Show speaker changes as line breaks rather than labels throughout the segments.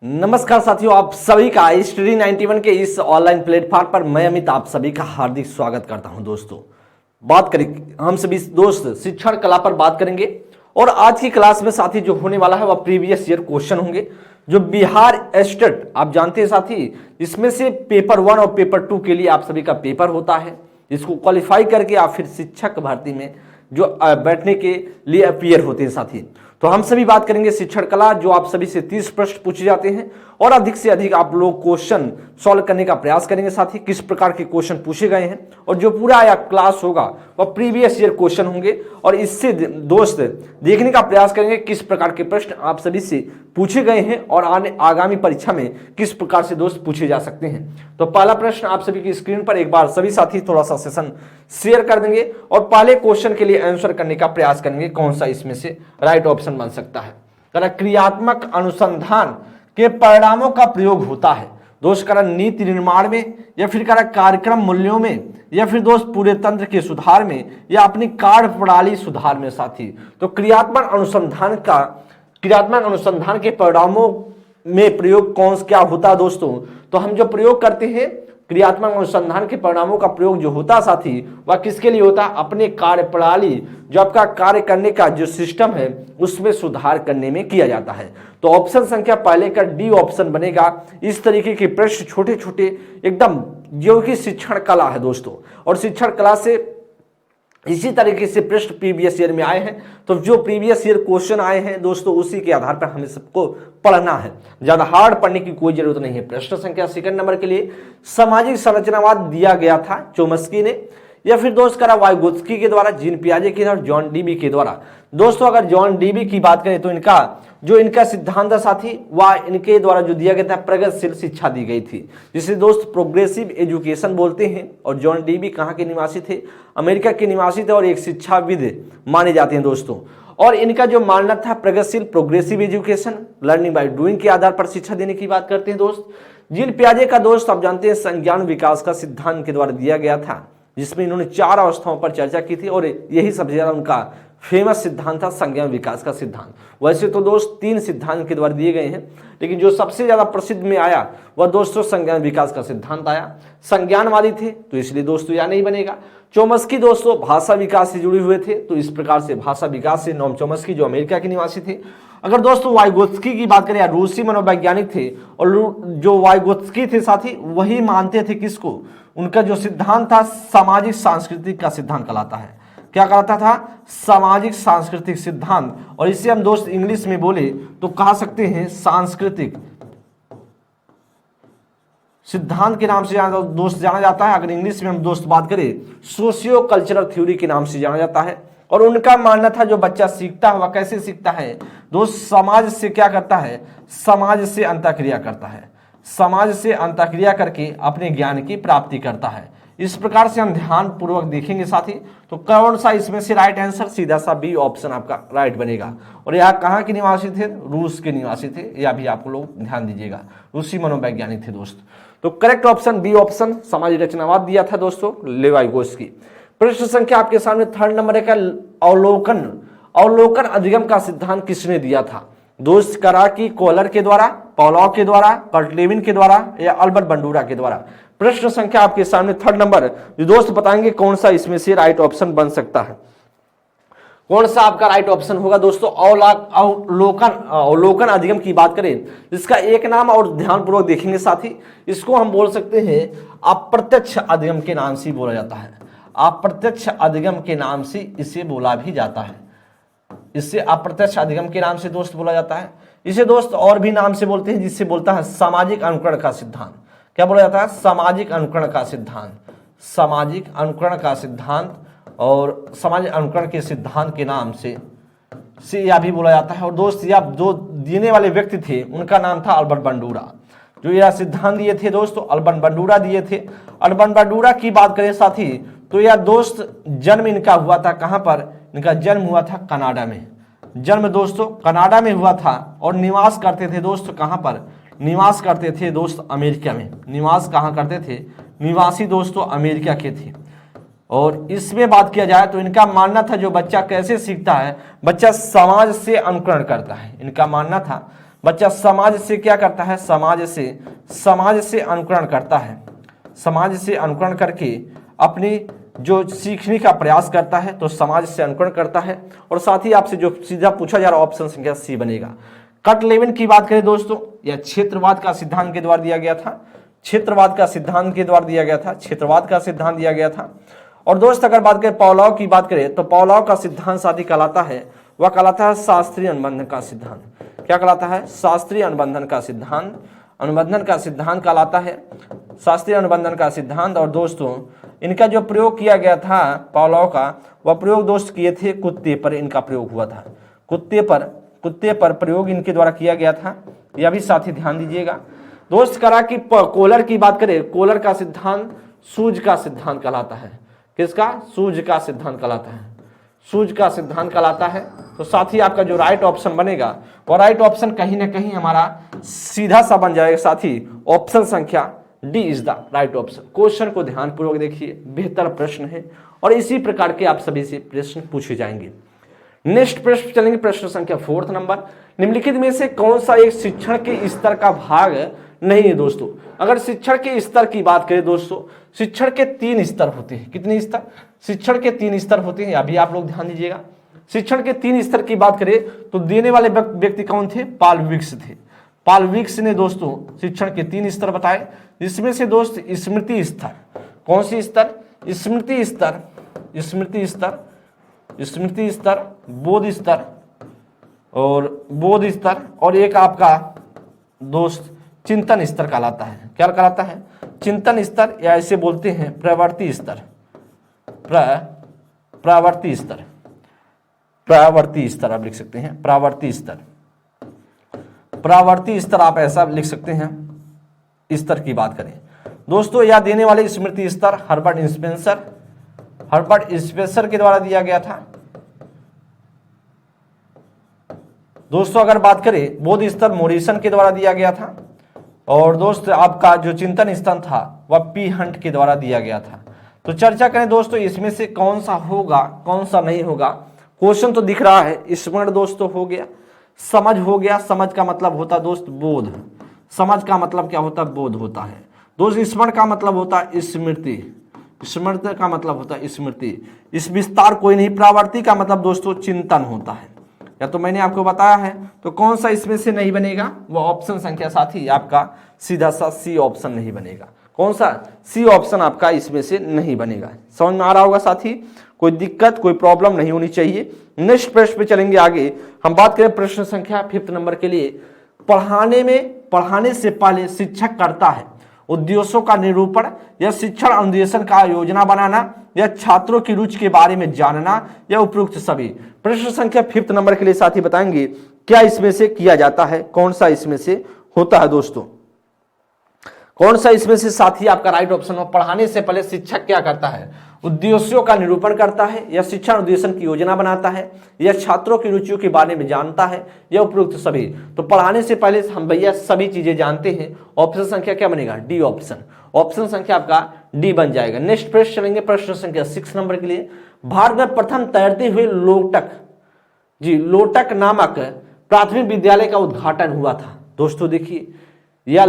नमस्कार साथियों, आप सभी का स्टडी 91 के इस ऑनलाइन प्लेटफॉर्म पर मैं अमित आप सभी का हार्दिक स्वागत करता हूं। दोस्तों, बात करेंगे हम सभी दोस्त शिक्षण कला पर बात करेंगे और आज की क्लास में साथी जो होने वाला है वह प्रीवियस ईयर क्वेश्चन होंगे जो बिहार स्टेट आप जानते हैं साथी, इसमें से पेपर 1 और पेपर 2 के लिए आप सभी का पेपर होता है। इसको क्वालिफाई करके आप फिर शिक्षक भर्ती में जो बैठने के लिए अपीयर होते हैं साथी। तो हम सभी बात करेंगे शिक्षण कला, जो आप सभी से 30 प्रश्न पूछे जाते हैं और अधिक से अधिक आप लोग क्वेश्चन सॉल्व करने का प्रयास करेंगे साथी। किस प्रकार के क्वेश्चन पूछे गए हैं और जो पूरा आया क्लास होगा वह प्रीवियस ईयर क्वेश्चन होंगे और इससे दोस्त देखने का प्रयास करेंगे किस प्रकार के प्रश्न आप सभी से पूछे गए हैं और आगामी परीक्षा में किस प्रकार से दोस्त पूछे जा सकते हैं। तो पहला प्रश्न आप सभी की स्क्रीन पर एक बार सभी साथी थोड़ा सा सेशन शेयर कर देंगे और पहले क्वेश्चन के लिए आंसर करने का प्रयास करेंगे कौन सा इसमें से राइट ऑप्शन बन सकता है। क्रियात्मक अनुसंधान के परिणामों का प्रयोग होता है दोस्त नीति निर्माण में या फिर कार्यक्रम मूल्यों में या फिर दोस्त पूरे तंत्र के सुधार में या अपनी कार्य प्रणाली सुधार में साथी। तो क्रियात्मक अनुसंधान के परिणामों में प्रयोग क्या होता है दोस्तों। तो हम जो प्रयोग करते हैं क्रियात्मक अनुसंधान के परिणामों का प्रयोग जो होता है साथी वह किसके लिए होता है, अपने कार्य प्रणाली जो आपका कार्य करने का जो सिस्टम है उसमें सुधार करने में किया जाता है। तो ऑप्शन संख्या पहले का डी ऑप्शन बनेगा। इस तरीके के प्रश्न छोटे छोटे एकदम जो कि शिक्षण कला है दोस्तों, और शिक्षण कला से इसी तरीके से प्रश्न प्रीवियस ईयर में आए हैं। तो जो प्रीवियस ईयर क्वेश्चन आए हैं दोस्तों उसी के आधार पर हमें सबको पढ़ना है, ज्यादा हार्ड पढ़ने की कोई जरूरत नहीं है। प्रश्न संख्या सेकंड नंबर के लिए सामाजिक संरचनावाद दिया गया था चोम्स्की ने या फिर दोस्त वाइगोत्स्की के द्वारा, जीन पियाजे के द्वारा, जॉन डीबी के द्वारा। दोस्तों अगर जॉन डीबी की बात करें तो इनका सिद्धांत साथी वह इनके द्वारा जो दिया गया था प्रगतिशील शिक्षा दी गई थी जिसे दोस्त प्रोग्रेसिव एजुकेशन बोलते हैं। और जॉन डीबी कहाँ के निवासी थे, अमेरिका के निवासी थे और एक शिक्षाविद माने जाते हैं दोस्तों। और इनका जो मानना था प्रगतिशील progressive education, learning by doing के आधार पर शिक्षा देने की बात करते हैं दोस्त। जीन पियाजे का दोस्त आप जानते हैं संज्ञान विकास का सिद्धांत के द्वारा दिया गया था जिसमें इन्होंने 4 अवस्थाओं पर चर्चा की थी और यही सबसे ज्यादा उनका फेमस सिद्धांत था संज्ञान विकास का सिद्धांत। वैसे तो दोस्त 3 सिद्धांत के द्वारा दिए गए हैं लेकिन जो सबसे ज्यादा प्रसिद्ध में आया वह दोस्तों संज्ञान विकास का सिद्धांत आया। संज्ञानवादी थे तो इसलिए दोस्तों यह नहीं बनेगा। चोम्स्की दोस्तों भाषा विकास से जुड़े हुए थे तो इस प्रकार से भाषा विकास से नोम चोम्स्की जो अमेरिका के निवासी थे। अगर दोस्तों वाइगोत्स्की की बात करें, रूसी मनोवैज्ञानिक थे और जो वाइगोत्स्की थे साथी वही मानते थे किसको, उनका जो सिद्धांत था सामाजिक सांस्कृतिक का सिद्धांत कहलाता है। क्या कहलाता था, सामाजिक सांस्कृतिक सिद्धांत। और इसे हम दोस्त इंग्लिश में बोले तो कह सकते हैं सांस्कृतिक सिद्धांत के नाम से दोस्त जाना जाता है। अगर इंग्लिश में हम दोस्त बात करें सोशियो कल्चरल थ्योरी के नाम से जाना जाता है। और उनका मानना था जो बच्चा सीखता है वह कैसे सीखता है दोस्त, समाज से क्या करता है, समाज से अंतःक्रिया करता है, समाज से अंतःक्रिया करके अपने ज्ञान की प्राप्ति करता है। इस प्रकार से हम ध्यान पूर्वक देखेंगे साथी। तो कौन सा इसमें से राइट आंसर, सीधा सा बी ऑप्शन आपका राइट बनेगा। और यह कहाँ के निवासी थे, रूस के निवासी थे, यह भी आप लोग ध्यान दीजिएगा, रूसी मनोवैज्ञानिक थे दोस्त। तो करेक्ट ऑप्शन बी ऑप्शन सामाजिक रचनावाद दिया था दोस्तों लेवाइगोस्की। प्रश्न संख्या आपके सामने थर्ड नंबर है, अवलोकन अधिगम का सिद्धांत किसने दिया था दोस्त, कराकी कोलर के द्वारा, पॉलॉक के द्वारा, कर्टलेविन के द्वारा या अल्बर्ट बंडूरा के द्वारा। प्रश्न संख्या आपके सामने थर्ड नंबर जो दोस्त बताएंगे कौन सा इसमें से राइट ऑप्शन बन सकता है, कौन सा आपका राइट ऑप्शन होगा दोस्तों। अवलोकन अधिगम की बात करें जिसका एक नाम और ध्यानपूर्वक देखेंगे साथी, इसको हम बोल सकते हैं अप्रत्यक्ष अधिगम के नाम से बोला जाता है। अप्रत्यक्ष अधिगम के नाम से इसे बोला भी जाता है, इससे अप्रत्यक्ष अधिगम के नाम से दोस्त बोला जाता है। इसे दोस्त और भी नाम से बोलते हैं जिससे बोलता है सामाजिक अनुकरण का सिद्धांत। क्या बोला जाता है, सामाजिक अनुकरण का सिद्धांत, सामाजिक अनुकरण का सिद्धांत। और सामाजिक अनुकरण के सिद्धांत के नाम से यह भी बोला जाता है। और दोस्त यह जो देने वाले व्यक्ति थे उनका नाम था अल्बर्ट बंडूरा। जो यह सिद्धांत दिए थे दोस्तों अल्बर्ट बंडूरा दिए थे। अल्बर्ट बंडूरा की बात करें साथी तो यह दोस्त जन्म इनका हुआ था कहाँ पर, इनका जन्म हुआ था कनाडा में। जन्म दोस्तों कनाडा में हुआ था और निवास करते थे दोस्त कहाँ पर, निवास करते थे दोस्त अमेरिका में। निवास कहाँ करते थे, निवासी दोस्तों अमेरिका के थे। और इसमें बात किया जाए तो इनका मानना था जो बच्चा कैसे सीखता है, बच्चा समाज से अनुकरण करता है। इनका मानना था बच्चा समाज से क्या करता है, समाज से अनुकरण करता है, समाज से अनुकरण करके अपनी जो सीखने का प्रयास करता है, तो समाज से अनुकरण करता है। और साथ ही आपसे जो सीधा पूछा जा रहा है ऑप्शन संख्या सी बनेगा। कट लेविन की बात करें दोस्तों, या क्षेत्रवाद का सिद्धांत के द्वारा दिया गया था, क्षेत्रवाद का सिद्धांत के द्वारा दिया गया था, क्षेत्रवाद का सिद्धांत दिया गया था। और दोस्त अगर बात करें पावलोव की बात करें, तो पावलोव का सिद्धांत साथी कहलाता है, वह कहलाता है शास्त्रीय अनुबंधन का सिद्धांत। क्या कहलाता है, शास्त्रीय अनुबंधन का सिद्धांत, अनुबंधन का सिद्धांत कहलाता है शास्त्रीय अनुबंधन का सिद्धांत। और दोस्तों इनका जो प्रयोग किया गया था पावलोव का, वह प्रयोग दोस्त किए थे कुत्ते पर, इनका प्रयोग हुआ था कुत्ते पर प्रयोग इनके द्वारा किया गया था, यह भी साथी ध्यान दीजिएगा। दोस्त करा कि कोलर की बात करें, कोलर का सिद्धांत सूज का सिद्धांत कहलाता है। किसका, सूज का सिद्धांत कहलाता है, सूज का सिद्धांत कहलाता है। तो साथी आपका जो राइट ऑप्शन बनेगा, वो राइट ऑप्शन कहीं ना कहीं हमारा सीधा सा बन जाएगा साथी, ऑप्शन संख्या D is the right option. Question को ध्यानपूर्वक देखिए, बेहतर प्रश्न है और इसी प्रकार के आप सभी से प्रश्न पूछे जाएंगे। नेक्स्ट प्रश्न चलेंगे, प्रश्न संख्या 4 नंबर। निम्नलिखित में से कौन सा एक शिक्षण के स्तर का भाग नहीं है दोस्तों। अगर शिक्षण के स्तर की बात करें दोस्तों, शिक्षण के 3 स्तर होते हैं। कितने स्तर, शिक्षण के 3 स्तर होते हैं, अभी आप लोग ध्यान दीजिएगा। शिक्षण के 3 स्तर की बात करें तो देने वाले व्यक्ति कौन थे, पाल विक्स थे। पाल विक्स ने दोस्तों शिक्षण के 3 स्तर बताए, जिसमें से दोस्त स्मृति स्तर, कौन सी स्तर, स्मृति स्तर, स्मृति स्तर, स्मृति स्तर, बोध स्तर और बोध स्तर, और एक आपका दोस्त चिंतन स्तर कहलाता है। क्या कहलाता है, चिंतन स्तर, या ऐसे बोलते हैं प्रवृत्ति स्तर, प्रवृत्ति स्तर, प्रवृत्ति स्तर आप लिख सकते हैं, प्रवृत्ति स्तर, प्रवृत्ति स्तर आप ऐसा लिख सकते हैं। स्तर की बात करें दोस्तों, यह देने वाले स्मृति स्तर हर्बर्ट स्पेंसर के द्वारा दिया गया था। दोस्तों अगर बात करें बोध स्तर मोरिसन के द्वारा दिया गया था। और दोस्त आपका जो चिंतन स्तर था वह पी हंट के द्वारा दिया गया था। तो चर्चा करें दोस्तों, इसमें से कौन सा होगा, कौन सा नहीं होगा। क्वेश्चन तो दिख रहा है, स्मरण दोस्तों हो गया, समझ हो गया, समझ का मतलब होता है दोस्त बोध, समझ का मतलब क्या होता है, बोध होता है दोस्त। स्मरण का मतलब होता है स्मृति, स्मृति का मतलब होता है स्मृति, इस विस्तार कोई नहीं। प्रवृत्ति का मतलब दोस्तों चिंतन होता है, या तो मैंने आपको बताया है। तो कौन सा इसमें से नहीं बनेगा, वो ऑप्शन संख्या साथी आपका सीधा सा सी ऑप्शन नहीं बनेगा। कौन सा, सी ऑप्शन आपका इसमें से नहीं बनेगा। समझ में आ रहा होगा साथी, कोई दिक्कत कोई प्रॉब्लम नहीं होनी चाहिए। नेक्स्ट प्रश्न पे चलेंगे आगे। हम बात करें प्रश्न संख्या 5 नंबर के लिए। पढ़ाने से पहले शिक्षक करता है उद्देश्यों का निरूपण या शिक्षण अनुदेशन का योजना बनाना या छात्रों की रुचि के बारे में जानना या उपयुक्त सभी। प्रश्न संख्या 5 नंबर के लिए साथी बताएंगे क्या इसमें से किया जाता है, कौन सा इसमें से होता है दोस्तों, कौन सा इसमें से साथी आपका राइट ऑप्शन हो। पढ़ाने से पहले शिक्षक क्या करता है, उद्देश्यों का निरूपण करता है या शिक्षण उद्देश्य की योजना बनाता है या छात्रों की रुचियों के बारे में जानता है या उपयुक्त सभी। तो पढ़ाने से पहले हम भैया सभी चीजें जानते हैं। ऑप्शन संख्या क्या बनेगा, डी ऑप्शन, ऑप्शन संख्या आपका डी बन जाएगा। नेक्स्ट प्रश्न चलेंगे प्रश्न संख्या 6 नंबर के लिए। भारत में प्रथम तैरते हुए लोटक नामक प्राथमिक विद्यालय का उद्घाटन हुआ था। दोस्तों देखिए, यह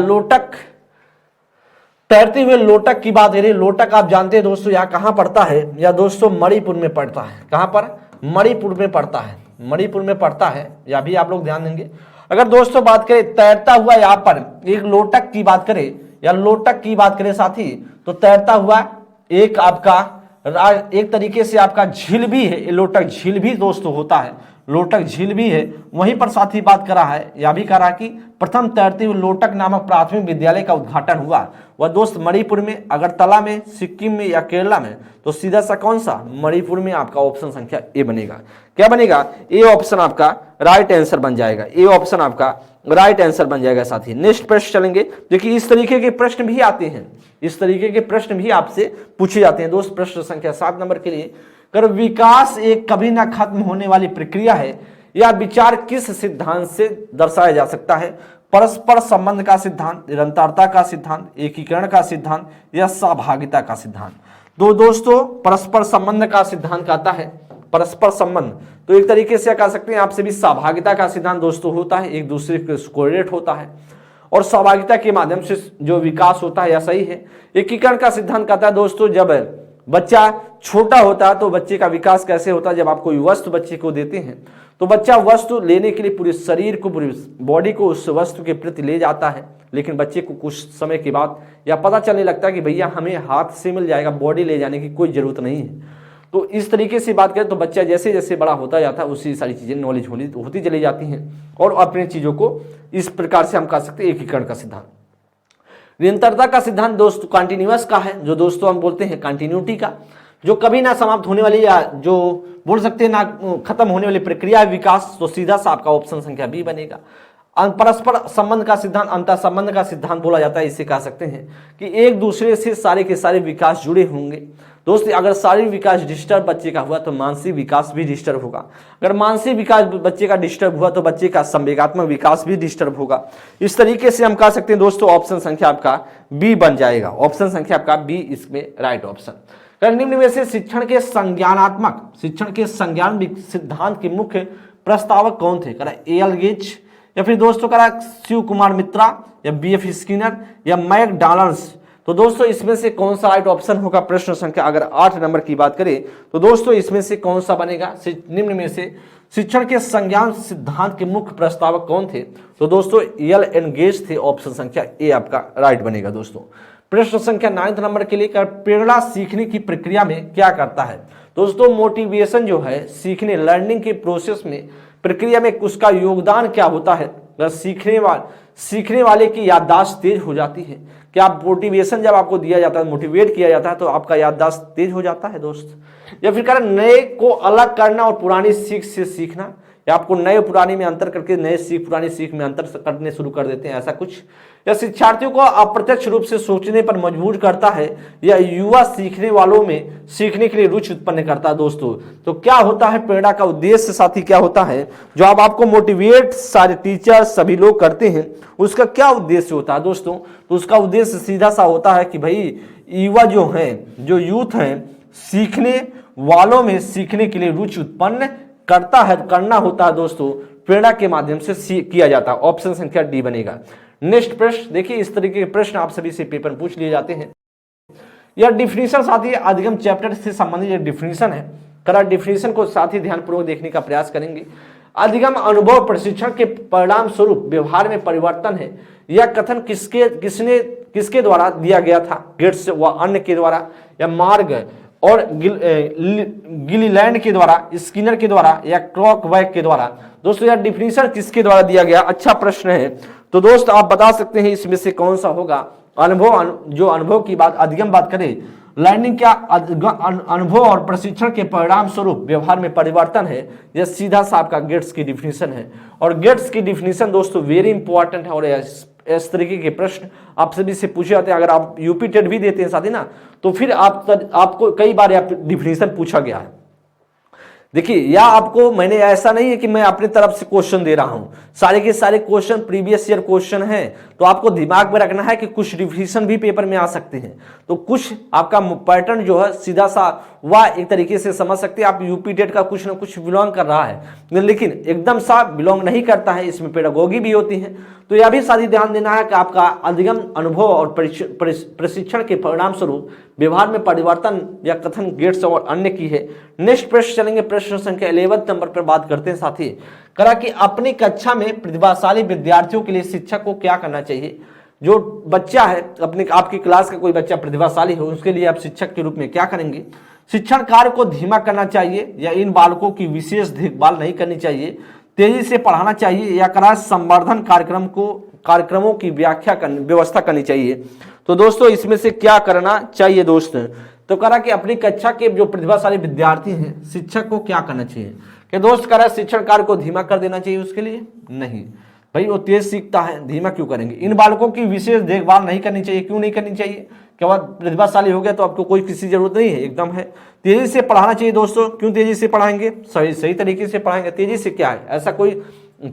तैरते हुए लोटक की बात करें। लोटक आप जानते हैं दोस्तों यहाँ कहाँ पड़ता है, या दोस्तों मणिपुर में पड़ता है। कहाँ पर, मणिपुर में पड़ता है, मणिपुर में पड़ता है, या भी आप लोग ध्यान देंगे। अगर दोस्तों बात करें तैरता हुआ, यहाँ पर एक लोटक की बात करें या लोटक की बात करें साथी, तो तैरता हुआ एक आपका एक तरीके से आपका झील भी है। लोटक झील भी दोस्तों होता है, लोटक झील भी है। वहीं पर साथी बात करा है, या भी करा कि प्रथम तैरते हुए लोटक नामक प्राथमिक विद्यालय का उद्घाटन हुआ वह दोस्त मणिपुर में, अगरतला में, सिक्किम में या केरला में। तो सीधा सा कौन सा, मणिपुर में आपका ऑप्शन संख्या ए बनेगा। क्या बनेगा, ए ऑप्शन आपका राइट आंसर बन जाएगा, ए ऑप्शन आपका राइट आंसर बन जाएगा साथी। नेक्स्ट प्रश्न चलेंगे। देखिए इस तरीके के प्रश्न भी आते हैं, इस तरीके के प्रश्न भी आपसे पूछे जाते हैं दोस्त। प्रश्न संख्या 7 नंबर के लिए। कर विकास एक कभी ना खत्म होने वाली प्रक्रिया है, यह विचार किस सिद्धांत से दर्शाया जा सकता है। परस्पर संबंध का सिद्धांत, निरंतरता का सिद्धांत, एकीकरण का सिद्धांत या सहभागिता का सिद्धांत। दोस्तों परस्पर संबंध का सिद्धांत कहता है, परस्पर संबंध, तो एक तरीके से कह सकते हैं आपसे भी सहभागिता का सिद्धांत दोस्तों होता है, एक दूसरे के कोरिलेट होता है और सहभागिता के माध्यम से जो विकास होता है यह सही है। एकीकरण का सिद्धांत कहता है दोस्तों जब बच्चा छोटा होता है तो बच्चे का विकास कैसे होता है, जब आप कोई वस्तु बच्चे को देते हैं तो बच्चा वस्तु लेने के लिए पूरे शरीर को, पूरी बॉडी को उस वस्तु के प्रति ले जाता है, लेकिन बच्चे को कुछ समय के बाद यह पता चलने लगता है कि भैया हमें हाथ से मिल जाएगा, बॉडी ले जाने की कोई जरूरत नहीं है। तो इस तरीके से बात करें तो बच्चा जैसे जैसे बड़ा होता जाता है उसी सारी चीजें नॉलेज होती चली जाती हैं और अपनी चीजों को इस प्रकार से हम कह सकते हैं एकीकरण का सिद्धांत। निरंतरता का सिद्धांत दोस्तों कंटिन्यूअस का है, जो दोस्तों हम बोलते हैं कंटिन्यूटी का, जो कभी ना समाप्त होने वाली या जो बोल सकते हैं ना खत्म होने वाली प्रक्रिया विकास, तो सीधा सा आपका ऑप्शन संख्या बी बनेगा। परस्पर संबंध का सिद्धांत अंतर संबंध का सिद्धांत बोला जाता है, इसे कह सकते हैं कि एक दूसरे से सारे के सारे विकास जुड़े होंगे। दोस्तों अगर शारीरिक विकास डिस्टर्ब बच्चे का हुआ तो मानसिक विकास भी डिस्टर्ब होगा, अगर मानसिक विकास बच्चे का डिस्टर्ब हुआ तो बच्चे का संवेगात्मक विकास भी डिस्टर्ब होगा। इस तरीके से हम कह सकते हैं दोस्तों ऑप्शन संख्या आपका बी बन जाएगा, ऑप्शन संख्या आपका बी इसमें राइट ऑप्शन। निम्न में से शिक्षण के संज्ञान सिद्धांत के मुख्य प्रस्तावक कौन थे? करा एल गेज या फिर दोस्तों करा शिव कुमार मित्रा या बीएफ स्किनर या मैकडॉनल्ड्स। तो दोस्तों इसमें से कौन सा राइट ऑप्शन होगा? प्रश्न संख्या अगर 8 नंबर की बात करें तो दोस्तों इसमें से कौन सा बनेगा? निम्न में से शिक्षण के संज्ञान सिद्धांत के मुख्य प्रस्तावक कौन थे? तो दोस्तों एल एन गेज थे, ऑप्शन संख्या ए आपका राइट बनेगा। दोस्तों प्रश्न संख्या 9 नंबर के लिए प्रेरणा सीखने की प्रक्रिया में क्या करता है? दोस्तों मोटिवेशन जो है सीखने लर्निंग के प्रोसेस में प्रक्रिया में उसका योगदान क्या होता है? सीखने वाले की याददाश्त तेज हो जाती है। क्या मोटिवेशन जब आपको दिया जाता है, मोटिवेट किया जाता है तो आपका याददाश्त तेज हो जाता है दोस्त। या फिर कारण नए को अलग करना और पुरानी सीख से सीखना, या आपको नए पुरानी में अंतर करके नए सीख पुरानी सीख में अंतर करने शुरू कर देते हैं, ऐसा कुछ। या शिक्षार्थियों को अप्रत्यक्ष रूप से सोचने पर मजबूर करता है, या युवा सीखने वालों में सीखने के लिए रुचि उत्पन्न करता है। दोस्तों तो क्या होता है प्रेरणा का उद्देश्य साथी, क्या होता है जो अब आपको मोटिवेट सारे टीचर सभी लोग करते हैं, उसका क्या उद्देश्य होता है? दोस्तों तो उसका उद्देश्य सीधा सा होता है कि भाई युवा जो हैं, जो यूथ हैं, सीखने वालों में सीखने के लिए रुचि उत्पन्न करना होता है। दोस्तों प्रेरणा के माध्यम से किया जाता है, ऑप्शन संख्या डी बनेगा। नेक्स्ट प्रश्न देखिए, इस तरीके के प्रश्न आप सभी से पेपर पूछ लिए जाते हैं। यह डिफिनीशन साथी अधिगम चैप्टर से संबंधित जो डिफिनीशन है, करा डिफिनीशन को साथ ही ध्यानपूर्वक देखने का प्रयास करेंगे। अधिगम अनुभव प्रशिक्षण के परिणाम स्वरूप व्यवहार में परिवर्तन है। यह कथन किसके द्वारा दिया गया था? गेट्स व अन्य के द्वारा, या मार्ग और गिलीलैंड के द्वारा, स्किनर के द्वारा, या क्रॉकवैक के द्वारा? दोस्तों यह डिफिनीशन किसके द्वारा दिया गया? अच्छा प्रश्न है। तो दोस्त आप बता सकते हैं इसमें से कौन सा होगा? अनुभव की बात, अधिगम बात करें, लर्निंग क्या अनुभव और प्रशिक्षण के परिणाम स्वरूप व्यवहार में परिवर्तन है, यह सीधा सा आपका गेट्स की डिफिनीशन है। और गेट्स की डिफिनीशन दोस्तों वेरी इंपॉर्टेंट है और इस तरीके के प्रश्न आप सभी से पूछे जाते हैं। अगर आप यूपी टेट भी देते हैं साथी ना, तो फिर आपको कई बार डिफिनीशन पूछा गया है। देखिए या आपको, मैंने ऐसा नहीं है कि मैं अपनी तरफ से क्वेश्चन दे रहा हूं, सारे के सारे क्वेश्चन प्रीवियस ईयर क्वेश्चन हैं, तो आपको दिमाग में रखना है कि कुछ डिफिनीशन भी पेपर में आ सकते हैं। तो कुछ आपका पैटर्न जो है सीधा सा वह एक तरीके से समझ सकते हैं आप यूपी टेट का कुछ ना कुछ बिलोंग कर रहा है, लेकिन एकदम सा बिलोंग नहीं करता है, इसमें पेडागोगी भी होती है। तो यह भी साथ ध्यान देना है कि आपका अधिगम अनुभव और प्रशिक्षण के परिणाम स्वरूप व्यवहार में परिवर्तन या कथन गेट्स और अन्य की है। नेक्स्ट प्रश्न चलेंगे, प्रश्न संख्या 11 नंबर पर बात करते हैं साथी। करा कि अपनी कक्षा में प्रतिभाशाली विद्यार्थियों के लिए शिक्षक को क्या करना चाहिए? जो बच्चा है अपने आपकी क्लास का कोई बच्चा प्रतिभाशाली हो, उसके लिए आप शिक्षक के रूप में क्या करेंगे? शिक्षण कार्य को धीमा करना चाहिए, या इन बालकों की विशेष देखभाल नहीं करनी चाहिए, तेजी से पढ़ाना चाहिए, या करा संवर्धन कार्यक्रमों की व्यवस्था करनी चाहिए? तो दोस्तों इसमें से क्या करना चाहिए दोस्त? तो करा कि अपनी कक्षा के जो प्रतिभाशाली विद्यार्थी हैं, शिक्षक को क्या करना चाहिए? कि दोस्त करा शिक्षण कार्य को धीमा कर देना चाहिए उसके लिए? नहीं भाई, वो तेज सीखता है, धीमा क्यों करेंगे? इन बालकों की विशेष देखभाल नहीं करनी चाहिए, क्यों नहीं करनी चाहिए? क्या वह प्रतिभाशाली हो गया तो आपको कोई किसी जरूरत नहीं है, एकदम है। तेजी से पढ़ाना चाहिए दोस्तों, क्यों तेजी से पढ़ाएंगे? सही तरीके से पढ़ाएंगे। तेजी से क्या है, ऐसा कोई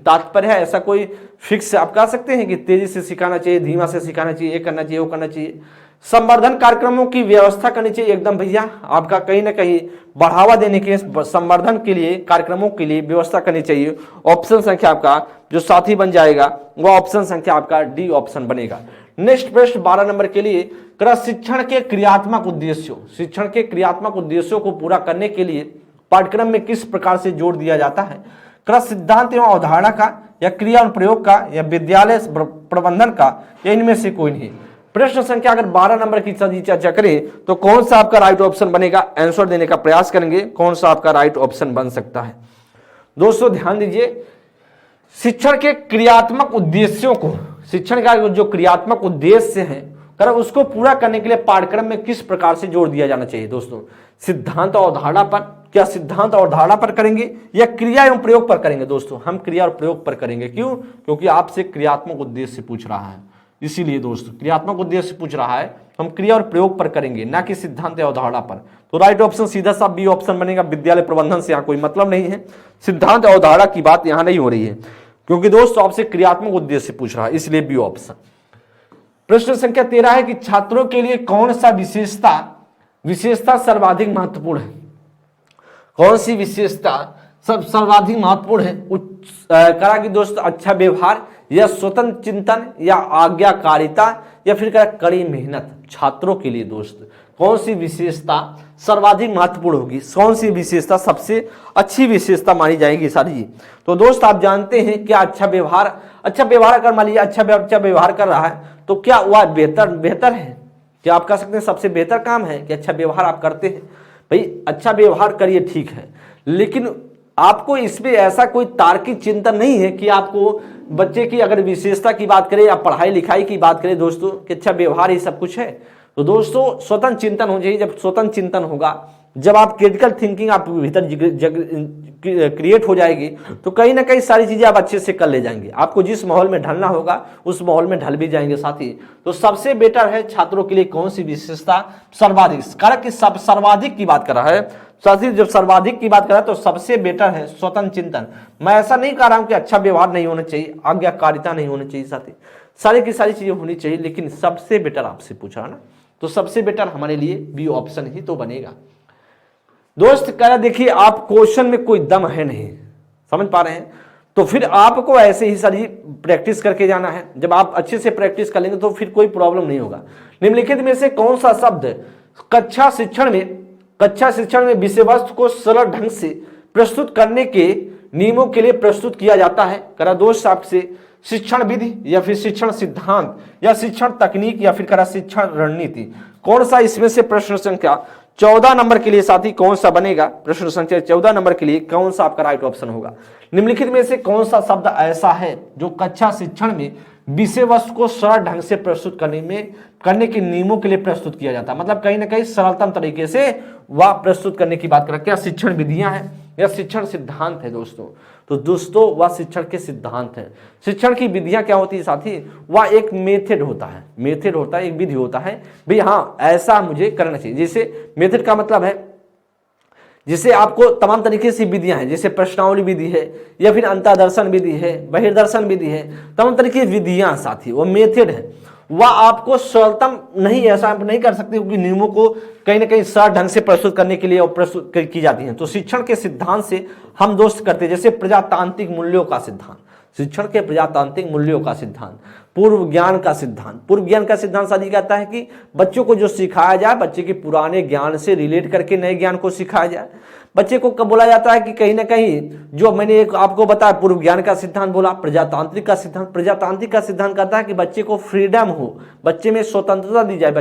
तात्पर्य है, ऐसा कोई फिक्स आप कह सकते हैं कि तेजी से सिखाना चाहिए, धीमा से सिखाना चाहिए, ये करना चाहिए, वो करना चाहिए? संवर्धन कार्यक्रमों की व्यवस्था करनी चाहिए। एकदम भैया, आपका कहीं ना कहीं बढ़ावा देने के संवर्धन के लिए कार्यक्रमों के लिए व्यवस्था करनी चाहिए। ऑप्शन संख्या आपका जो साथी बन जाएगा वह ऑप्शन संख्या आपका डी ऑप्शन बनेगा। नेक्स्ट प्रश्न 12 नंबर के लिए, शिक्षण के क्रियात्मक उद्देश्यों, शिक्षण के क्रियात्मक उद्देश्यों को पूरा करने के लिए पाठ्यक्रम में किस प्रकार से जोर दिया जाता है? सिद्धांत एवं अवधारणा का, या क्रिया और प्रयोग का, या विद्यालय प्रबंधन का, या इनमें से कोई नहीं। प्रश्न संख्या अगर 12 नंबर की चर्चा करें तो कौन सा आपका राइट ऑप्शन बनेगा? आंसर देने का प्रयास करेंगे, कौन सा आपका राइट ऑप्शन बन सकता है। दोस्तों ध्यान दीजिए, शिक्षण के क्रियात्मक उद्देश्यों को, शिक्षण का जो क्रियात्मक उद्देश्य है उसको पूरा करने के लिए पाठ्यक्रम में किस प्रकार से जोर दिया जाना चाहिए? दोस्तों सिद्धांत और अवधारणा पर, क्या सिद्धांत और अवधारणा पर करेंगे या क्रिया एवं प्रयोग पर करेंगे? दोस्तों हम क्रिया और प्रयोग पर करेंगे। क्यों? क्योंकि आपसे क्रियात्मक उद्देश्य पूछ रहा है, इसीलिए दोस्तों क्रियात्मक उद्देश्य पूछ रहा है, हम क्रिया और प्रयोग पर करेंगे, ना कि सिद्धांत या अवधारणा पर। तो राइट ऑप्शन सीधा सा बी ऑप्शन बनेगा। विद्यालय प्रबंधन से यहाँ कोई मतलब नहीं है, सिद्धांत और अवधारणा की बात यहाँ नहीं हो रही है, क्योंकि दोस्तों आपसे क्रियात्मक उद्देश्य पूछ रहा है, इसलिए बी ऑप्शन। प्रश्न संख्या 13 है कि छात्रों के लिए कौन सा विशेषता सर्वाधिक महत्वपूर्ण है? कौन सी विशेषता सर्वाधिक महत्वपूर्ण है? करा कि दोस्तों अच्छा व्यवहार, या स्वतंत्र चिंतन, या आज्ञाकारिता, या फिर करा कड़ी मेहनत। छात्रों के लिए दोस्त कौन सी विशेषता सर्वाधिक महत्वपूर्ण होगी? कौन सी विशेषता सबसे अच्छी विशेषता मानी जाएगी सारी? तो दोस्त आप जानते हैं क्या अच्छा व्यवहार अगर मान लीजिए अच्छा व्यवहार कर रहा है तो क्या वह बेहतर है? क्या आप कह सकते हैं सबसे बेहतर काम है कि अच्छा व्यवहार आप करते हैं? भाई अच्छा व्यवहार करिए ठीक है, लेकिन आपको इसमें ऐसा कोई तार्किक चिंतन नहीं है कि आपको बच्चे की अगर विशेषता की बात करें या पढ़ाई लिखाई की बात करें दोस्तों कि अच्छा व्यवहार ही सब कुछ है। तो दोस्तों स्वतंत्र चिंतन हो जाइए। जब स्वतंत्र चिंतन होगा, जब आप क्रिटिकल थिंकिंग आप भीतर क्रिएट हो जाएगी, तो कहीं ना कहीं सारी चीजें आप अच्छे से कर ले जाएंगे। आपको जिस माहौल में ढलना होगा उस माहौल में ढल भी जाएंगे साथी। तो सबसे बेटर है छात्रों के लिए कौन सी विशेषता सर्वाधिक, कारण कि सब सर्वाधिक की बात कर रहा है साथी। जब सर्वाधिक की बात कर रहा है तो सबसे बेटर है स्वतंत्र चिंतन। मैं ऐसा नहीं कह रहा हूं कि अच्छा व्यवहार नहीं होना चाहिए, आज्ञाकारिता नहीं होनी चाहिए साथी, सारी की सारी चीजें होनी चाहिए, लेकिन सबसे बेटर आपसे पूछा ना, तो सबसे बेटर हमारे लिए बी ऑप्शन ही तो बनेगा। दोस्त कह रहा देखिए आप क्वेश्चन में कोई दम है नहीं, समझ पा रहे हैं? तो फिर आपको ऐसे ही सारी प्रैक्टिस करके जाना है। जब आप अच्छे से प्रैक्टिस कर लेंगे तो फिर कोई प्रॉब्लम नहीं होगा। निम्नलिखित में से कौन सा शब्द कक्षा शिक्षण में विषय वस्तु को सरल ढंग से प्रस्तुत करने के नियमों के लिए प्रस्तुत किया जाता है? करा दोस्त आपसे शिक्षण विधि, या फिर शिक्षण सिद्धांत, या शिक्षण तकनीक, या फिर करा शिक्षण रणनीति। कौन सा इसमें से प्रश्न संख्या 14 नंबर के लिए साथी कौन सा बनेगा? प्रश्न संख्या 14 नंबर के लिए कौन सा आपका राइट ऑप्शन होगा? निम्नलिखित में से कौन सा शब्द ऐसा है जो कक्षा शिक्षण में विषय वस्तु को सरल ढंग से प्रस्तुत करने के नियमों के लिए प्रस्तुत किया जाता है? मतलब कहीं ना कहीं सरलतम तरीके से वह प्रस्तुत करने की बात कर रहा है। क्या शिक्षण विधियां हैं या शिक्षण सिद्धांत है दोस्तों? तो दोस्तों वह शिक्षण के सिद्धांत है। शिक्षण की विधियां क्या होती है साथी? वह एक मेथड होता है, एक विधि होता है भाई, हाँ ऐसा मुझे करना चाहिए। जैसे मेथड का मतलब है जिसे आपको तमाम तरीके से विधियां हैं, जैसे प्रश्नावली विधि है, या फिर अंतर्दर्शन विधि है, बहिर्दर्शन विधि है, तमाम तरीके की विधियां साथी, वो मेथड है। वह आपको सरलतम नहीं, ऐसा आप नहीं कर सकते क्योंकि नियमों को कहीं ना कहीं सरल ढंग से प्रस्तुत करने के लिए प्रस्तुत की जाती हैं। तो शिक्षण के सिद्धांत से हम दोस्त करते हैं, जैसे प्रजातांत्रिक मूल्यों का सिद्धांत, शिक्षण के प्रजातांत्रिक मूल्यों का सिद्धांत, पूर्व ज्ञान का सिद्धांत साथी कहता है कि बच्चों को जो सिखाया जाए, बच्चे के पुराने ज्ञान से रिलेट करके नए ज्ञान को सिखाया जाए। बच्चे को कब बोला जाता है कि कहीं ना कहीं जो मैंने एक आपको बताया पूर्व ज्ञान का सिद्धांत बोला, प्रजातांत्रिक का सिद्धांत कहता है कि बच्चे को फ्रीडम हो, बच्चे में स्वतंत्रता दी जाए,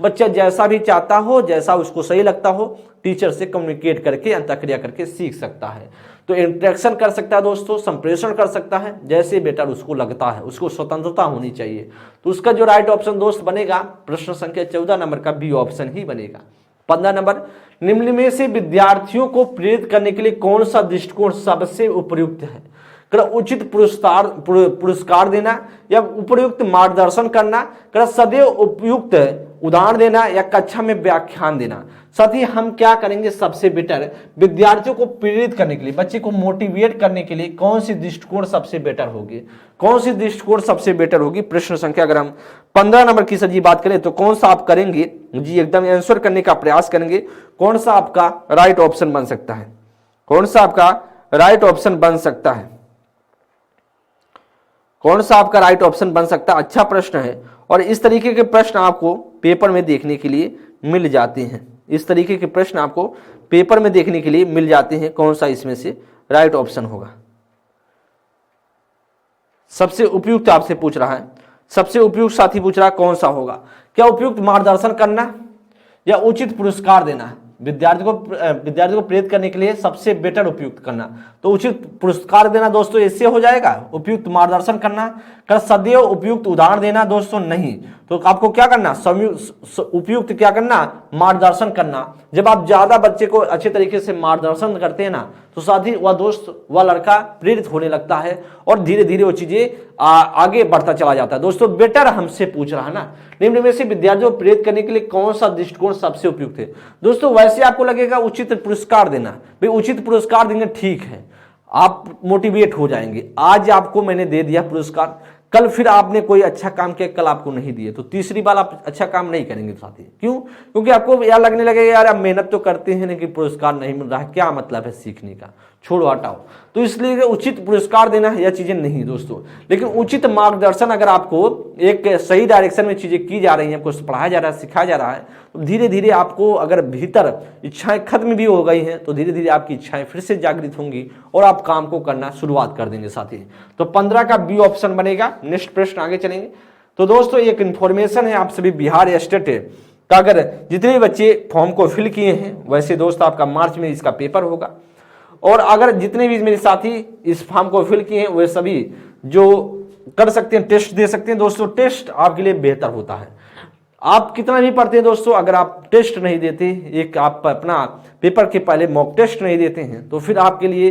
बच्चा जैसा भी चाहता हो, जैसा उसको सही लगता हो, टीचर से कम्युनिकेट करके अंतःक्रिया करके सीख सकता है। तो इंटरेक्शन कर सकता है दोस्तों, संप्रेषण कर सकता है, जैसे बेटर उसको लगता है, उसको स्वतंत्रता होनी चाहिए। तो उसका जो राइट ऑप्शन दोस्त बनेगा प्रश्न संख्या 14 नंबर का बी ऑप्शन ही बनेगा। 15 नंबर, निम्न में से विद्यार्थियों को प्रेरित करने के लिए कौन सा दृष्टिकोण सबसे उपयुक्त है? उचित पुरस्कार देना या उपयुक्त मार्गदर्शन करना, सदैव उपयुक्त उदाहरण देना या कक्षा में व्याख्यान देना। साथ ही हम क्या करेंगे, सबसे बेटर विद्यार्थियों को प्रेरित करने के लिए, बच्चे को मोटिवेट करने के लिए कौन सी दृष्टिकोण सबसे बेटर होगी, कौन सी दृष्टिकोण सबसे बेटर होगी। प्रश्न संख्या अगर हम 15 नंबर की सर बात करें तो कौन सा आप करेंगे जी, एकदम आंसर करने का प्रयास करेंगे, कौन सा आपका राइट ऑप्शन बन सकता है, कौन सा आपका राइट ऑप्शन बन सकता है, कौन सा आपका राइट ऑप्शन बन सकता है। अच्छा प्रश्न है और इस तरीके के प्रश्न आपको पेपर में देखने के लिए मिल जाते हैं, इस तरीके के प्रश्न आपको पेपर में देखने के लिए मिल जाते हैं। कौन सा इसमें से राइट ऑप्शन होगा, सबसे उपयुक्त आपसे पूछ रहा है, सबसे उपयुक्त साथी पूछ रहा है कौन सा होगा। क्या उपयुक्त मार्गदर्शन करना या उचित पुरस्कार देना, विद्यार्थी को प्रेरित करने के लिए सबसे बेटर उपयुक्त करना, तो उचित पुरस्कार देना दोस्तों इससे हो जाएगा। उपयुक्त मार्गदर्शन करना, कर सदैव उपयुक्त उदाहरण देना दोस्तों नहीं, तो आपको क्या करना, उपयुक्त क्या करना, मार्गदर्शन करना। जब आप ज्यादा बच्चे को अच्छे तरीके से मार्गदर्शन करते हैं ना, तो साथ ही वह दोस्त, वह लड़का प्रेरित होने लगता है और धीरे धीरे वो चीजें आगे बढ़ता चला जाता है। दोस्तों बेटर हमसे पूछ रहा है ना, निम्न में से विद्यार्थियों को प्रेरित करने के लिए कौन सा दृष्टिकोण सबसे उपयुक्त है। दोस्तों वैसे आपको लगेगा उचित पुरस्कार देना, भाई उचित पुरस्कार देंगे ठीक है, आप मोटिवेट हो जाएंगे। आज आपको मैंने दे दिया पुरस्कार, कल फिर आपने कोई अच्छा काम किया, कल आपको नहीं दिए, तो तीसरी बार आप अच्छा काम नहीं करेंगे साथी। क्यों? क्योंकि आपको यार लगने लगेगा यार आप मेहनत तो करते हैं लेकिन पुरस्कार नहीं मिल रहा है, क्या मतलब है सीखने का, छोड़ो हटाओ। तो इसलिए उचित पुरस्कार देना है यह चीजें नहीं दोस्तों, लेकिन उचित मार्गदर्शन अगर आपको एक सही डायरेक्शन में चीजें की जा रही हैं, आपको पढ़ाया जा रहा है, सिखाया जा रहा है, तो धीरे धीरे आपको अगर भीतर इच्छाएं खत्म भी हो गई हैं तो धीरे धीरे आपकी इच्छाएं फिर से जागृत होंगी और आप काम को करना शुरुआत कर देंगे साथी। तो 15 का बी ऑप्शन बनेगा। नेक्स्ट प्रश्न आगे चलेंगे। तो दोस्तों एक इन्फॉर्मेशन है आप सभी बिहार स्टेट का, अगर जितने भी बच्चे फॉर्म को फिल किए हैं, वैसे दोस्त आपका मार्च में इसका पेपर होगा, और अगर जितने भी मेरे साथी इस फॉर्म को फिल किए हैं वे सभी जो कर सकते हैं टेस्ट दे सकते हैं। दोस्तों टेस्ट आपके लिए बेहतर होता है, आप कितना भी पढ़ते हैं दोस्तों, अगर आप टेस्ट नहीं देते, एक आप अपना पेपर के पहले मॉक टेस्ट नहीं देते हैं, तो फिर आपके लिए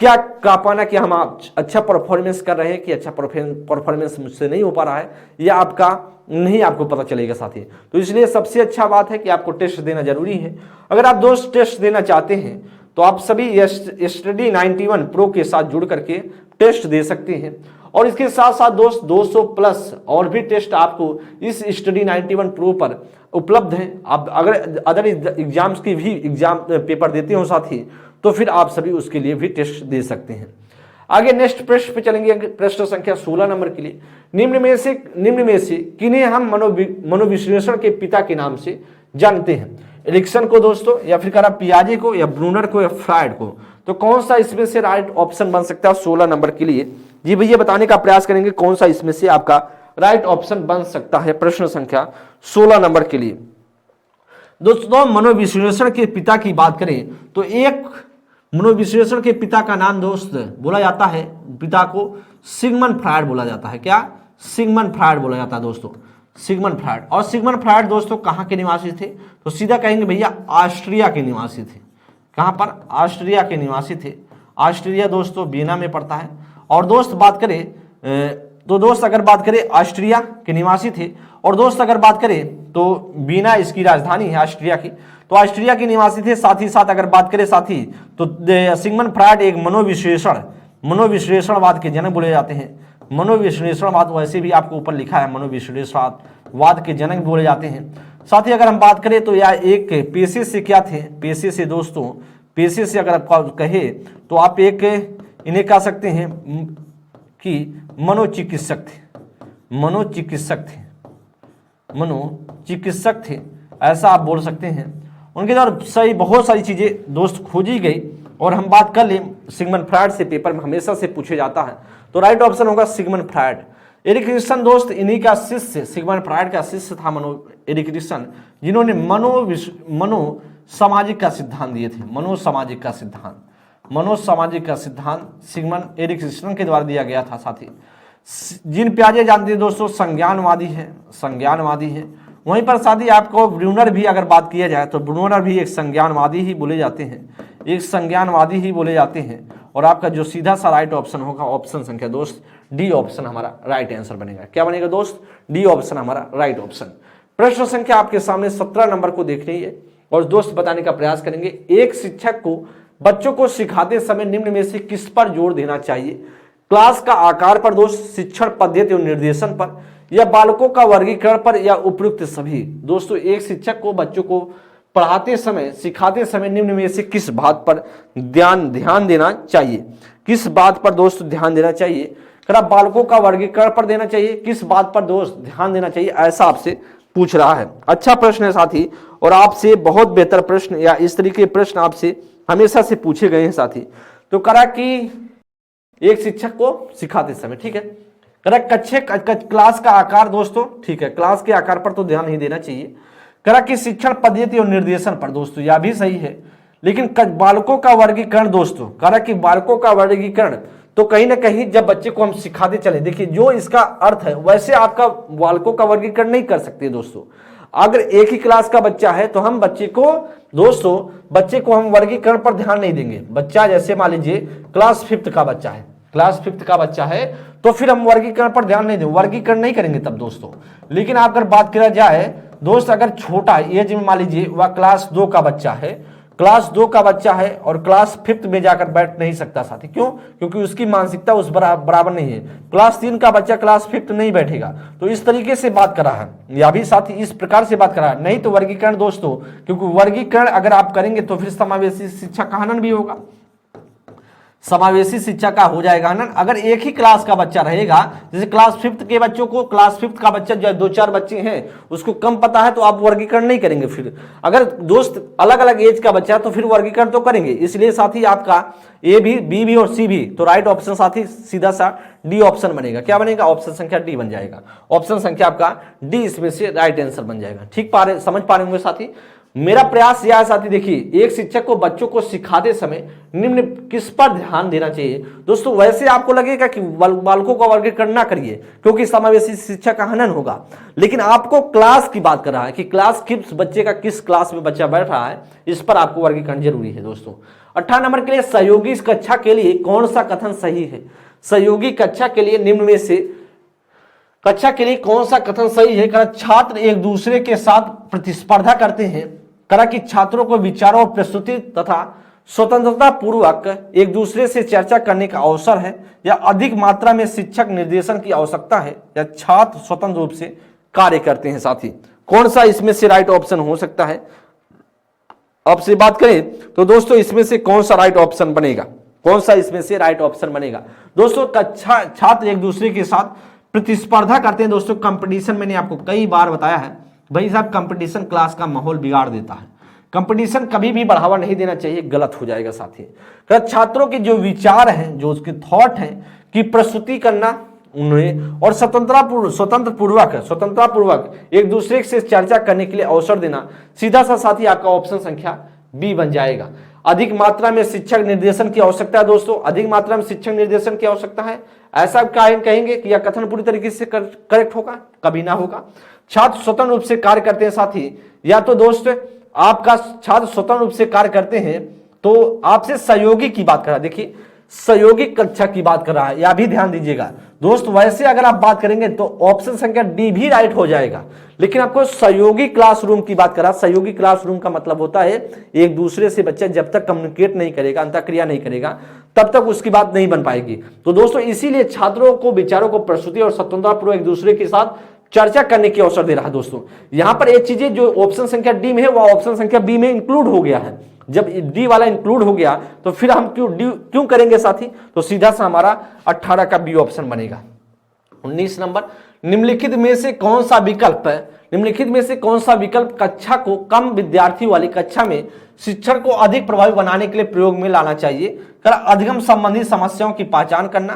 क्या कह पाना कि हम आप अच्छा परफॉर्मेंस कर रहे हैं कि अच्छा परफॉर्मेंस मुझसे नहीं हो पा रहा है, या आपका नहीं आपको पता चलेगा साथी। तो इसलिए सबसे अच्छा बात है कि आपको टेस्ट देना जरूरी है। अगर आप दोस्त टेस्ट देना चाहते हैं तो आप सभी स्टडी 91 प्रो के साथ जुड़ करके टेस्ट दे सकते हैं, और इसके साथ साथ दोस्त 200 प्लस और भी टेस्ट आपको इस स्टडी 91 प्रो पर उपलब्ध है। आप अगर अदर एग्जाम्स की भी एग्जाम पेपर देते हो साथी, तो फिर आप सभी उसके लिए भी टेस्ट दे सकते हैं। आगे नेक्स्ट प्रश्न पे चलेंगे, प्रश्न संख्या 16 नंबर के लिए। निम्न में से किन्हें हम मनोविश्लेषण के पिता के नाम से जानते हैं, एरिक्सन को दोस्तों, या फिर करा पियाजे को, या ब्रूनर को, या फ्रायड को। तो कौन सा इसमें से राइट ऑप्शन बन सकता है 16 नंबर के लिए, जी भैया बताने का प्रयास करेंगे कौन सा इसमें से आपका राइट ऑप्शन बन सकता है प्रश्न संख्या 16 नंबर के लिए। दोस्तों मनोविश्लेषण के पिता की बात करें तो एक मनोविश्लेषण के पिता का नाम दोस्त बोला जाता है, पिता को सिगमंड फ्रायड बोला जाता है। क्या? सिगमंड फ्रायड बोला जाता है दोस्तों, सिगमंड फ्रायड। और सिगमंड फ्रायड दोस्तों कहाँ के निवासी थे, तो सीधा कहेंगे भैया ऑस्ट्रिया के निवासी थे। कहाँ पर? ऑस्ट्रिया के निवासी थे। ऑस्ट्रिया दोस्तों वियना में पड़ता है। और दोस्त बात करें तो दोस्त अगर बात करें ऑस्ट्रिया के निवासी थे, और दोस्त अगर बात करें तो वियना इसकी राजधानी है ऑस्ट्रिया की, तो ऑस्ट्रिया के निवासी थे। साथ ही साथ अगर बात करें साथी तो सिगमंड फ्रायड एक मनोविश्लेषणवाद के जनक बोले जाते हैं। मनोविश्लेषणवाद वैसे भी आपको ऊपर लिखा है, मनोविश्लेषणवाद के जनक बोले जाते हैं। साथ ही अगर हम बात करें तो यह एक पेशे से क्या थे, पेशे से दोस्तों, पेशे से अगर आप कहे तो आप एक इन्हें कह सकते हैं कि मनोचिकित्सक थे, ऐसा आप बोल सकते हैं। उनके द्वारा सही बहुत सारी चीजें दोस्त खोजी गई, और हम बात कर लें सिगमंड फ्रायड से, पेपर में हमेशा से पूछे जाता है, तो राइट ऑप्शन होगा सिगमंड फ्रायड। एरिक्सन दोस्त इन्हीं का शिष्य, सिगमंड फ्रायड का शिष्य था एरिक्सन, जिन्होंने मनो सामाजिक का सिद्धांत दिए थे। मनोसामाजिक का सिद्धांत सिगमंड एरिक्सन के द्वारा दिया गया था। साथी जीन पियाजे जानते हैं दोस्तों, संज्ञानवादी है, वहीं पर साथ ही आपको ब्रूनर भी अगर बात किया जाए तो ब्रूनर भी एक संज्ञानवादी ही बोले जाते हैं, एक संज्ञानवादी ही बोले जाते हैं। और आपका जो सीधा सा राइट ऑप्शन होगा ऑप्शन संख्या दोस्त डी ऑप्शन हमारा राइट आंसर बनेगा। क्या बनेगा दोस्त? डी ऑप्शन हमारा राइट ऑप्शन। प्रश्न संख्या आपके सामने 17 नंबर को देख रही है और दोस्त बताने का प्रयास करेंगे। एक शिक्षक को बच्चों को सिखाते समय निम्न में से किस पर जोर देना चाहिए? क्लास का आकार पर दोस्त, शिक्षण पद्धति और निर्देशन पर, या बालकों का वर्गीकरण पर, या उपयुक्त सभी? दोस्तों एक शिक्षक को बच्चों को पढ़ाते समय सिखाते समय निम्न में से किस बात पर ध्यान देना चाहिए? किस बात पर दोस्त ध्यान देना चाहिए? क्या बालकों का वर्गीकरण पर देना चाहिए? किस बात पर दोस्त ध्यान देना चाहिए? ऐसा आपसे पूछ रहा है। अच्छा प्रश्न है साथी, और आपसे बहुत बेहतर प्रश्न या इस तरीके के प्रश्न आपसे हमेशा से पूछे गए हैं साथी। तो करा कि एक शिक्षक को सिखाते समय, ठीक है, करा क्लास का आकार दोस्तों, ठीक है, क्लास के आकार पर तो ध्यान नहीं देना चाहिए। करा कि शिक्षण पद्धति और निर्देशन पर दोस्तों, यह भी सही है। लेकिन बालकों का वर्गीकरण दोस्तों, करा कि बालकों का वर्गीकरण तो कहीं ना कहीं जब बच्चे को हम सिखाते चले, देखिए जो इसका अर्थ है वैसे आपका बालकों का वर्गीकरण नहीं कर सकते दोस्तों। अगर एक ही क्लास का बच्चा है तो हम बच्चे को हम वर्गीकरण पर ध्यान नहीं देंगे। बच्चा जैसे मान लीजिए क्लास 5th का बच्चा है, क्लास 5th का बच्चा है तो फिर हम वर्गीकरण पर ध्यान नहीं देंगे, वर्गीकरण नहीं करेंगे तब दोस्तों। लेकिन अगर बात किया जाए दोस्त, अगर छोटा एज में मान लीजिए वह क्लास 2 का बच्चा है, क्लास 2 का बच्चा है और क्लास 5th में जाकर बैठ नहीं सकता साथी, क्यों? क्योंकि उसकी मानसिकता उस बराबर नहीं है। क्लास 3 का बच्चा क्लास 5th नहीं बैठेगा। तो इस तरीके से बात कर रहा है, या भी साथी इस प्रकार से बात कर रहा है। नहीं तो वर्गीकरण दोस्तों, क्योंकि वर्गीकरण अगर आप करेंगे तो फिर समावेशी शिक्षा का हनन भी होगा, समावेशी शिक्षा का हो जाएगा ना। अगर एक ही क्लास का बच्चा रहेगा, जैसे क्लास 5th के बच्चों को, क्लास 5th का बच्चा जो 2-4 बच्चे हैं उसको कम पता है तो आप वर्गीकरण नहीं करेंगे। फिर अगर दोस्त अलग अलग एज का बच्चा है तो फिर वर्गीकरण तो करेंगे। इसलिए साथी आपका ए भी, बी भी और सी भी, तो राइट ऑप्शन साथी सीधा सा डी ऑप्शन बनेगा। क्या बनेगा? ऑप्शन संख्या डी बन जाएगा। ऑप्शन संख्या आपका डी इसमें से राइट आंसर बन जाएगा। ठीक समझ पा रहे होंगे साथी। मेरा प्रयास यह है साथी, देखिए एक शिक्षक को बच्चों को सिखाते समय निम्न किस पर ध्यान देना चाहिए दोस्तों। वैसे आपको लगेगा कि बालकों का वर्गीकरण ना करिए क्योंकि समावेशी शिक्षा का हनन होगा, लेकिन आपको क्लास की बात कर रहा है कि क्लास किस बच्चे का, किस क्लास में बच्चा बैठ रहा है, इस पर आपको वर्गीकरण जरूरी है दोस्तों। 18 नंबर के लिए सहयोगी कक्षा के लिए कौन सा कथन सही है? सहयोगी कक्षा के लिए निम्न में से कक्षा के लिए कौन सा कथन सही है? छात्र एक दूसरे के साथ प्रतिस्पर्धा करते हैं, करा कि छात्रों को विचारों और प्रस्तुति तथा स्वतंत्रता पूर्वक एक दूसरे से चर्चा करने का अवसर है, या अधिक मात्रा में शिक्षक निर्देशन की आवश्यकता है, या छात्र स्वतंत्र रूप से कार्य करते हैं साथी। कौन सा इसमें से राइट ऑप्शन हो सकता है? आपसे बात करें तो दोस्तों इसमें से कौन सा राइट ऑप्शन बनेगा? कौन सा इसमें से राइट ऑप्शन बनेगा दोस्तों? कक्षा छात्र एक दूसरे के साथ प्रतिस्पर्धा करते हैं दोस्तों। कंपटीशन मैंने आपको कई बार बताया है भाई साहब, कंपटीशन क्लास का माहौल बिगाड़ देता है। कंपटीशन कभी भी बढ़ावा नहीं देना चाहिए, गलत हो जाएगा साथी। छात्रों के जो विचार हैं, जो उसके थॉट हैं कि प्रस्तुति करना उन्हें, और स्वतंत्रता पूर्वक एक दूसरे से चर्चा करने के लिए अवसर देना, सीधा सा साथी आपका ऑप्शन संख्या बी बन जाएगा। अधिक मात्रा में शिक्षक निर्देशन की आवश्यकता है दोस्तों, अधिक मात्रा में शिक्षक निर्देशन की आवश्यकता है, ऐसा कहेंगे कि यह कथन पूरी तरीके से करेक्ट होगा? कभी ना होगा। छात्र स्वतंत्र रूप से कार्य करते हैं साथी, या तो दोस्त आपका छात्र स्वतंत्र रूप से कार्य करते हैं तो आपसे सहयोगी की बात कर रहा है। देखिए सहयोगी कक्षा की बात कर रहा है, यह भी ध्यान दीजिएगा दोस्त। वैसे अगर आप बात करेंगे तो ऑप्शन संख्या डी भी राइट हो जाएगा, लेकिन आपको सहयोगी क्लासरूम की बात कर रहा है। सहयोगी क्लासरूम का मतलब होता है एक दूसरे से बच्चा जब तक कम्युनिकेट नहीं करेगा, अंतःक्रिया नहीं करेगा, तब तक उसकी बात नहीं बन पाएगी। तो दोस्तों इसीलिए छात्रों को विचारों को प्रस्तुति और स्वतंत्रता पूर्वक एक दूसरे के साथ चर्चा करने की अवसर दे रहा है दोस्तों। यहां पर ये चीजें जो ऑप्शन संख्या डी में है वह ऑप्शन संख्या बी में इंक्लूड हो गया है। जब डी वाला इंक्लूड हो गया तो फिर हम क्यों करेंगे साथी? तो सीधा सा हमारा 18 का बी ऑप्शन बनेगा। 19 नंबर, निम्नलिखित में से कौन सा विकल्प है? निम्नलिखित में से कौन सा विकल्प कक्षा को कम विद्यार्थी वाली कक्षा में शिक्षण को अधिक प्रभावी बनाने के लिए प्रयोग में लाना चाहिए? अधिगम संबंधी समस्याओं की पहचान करना,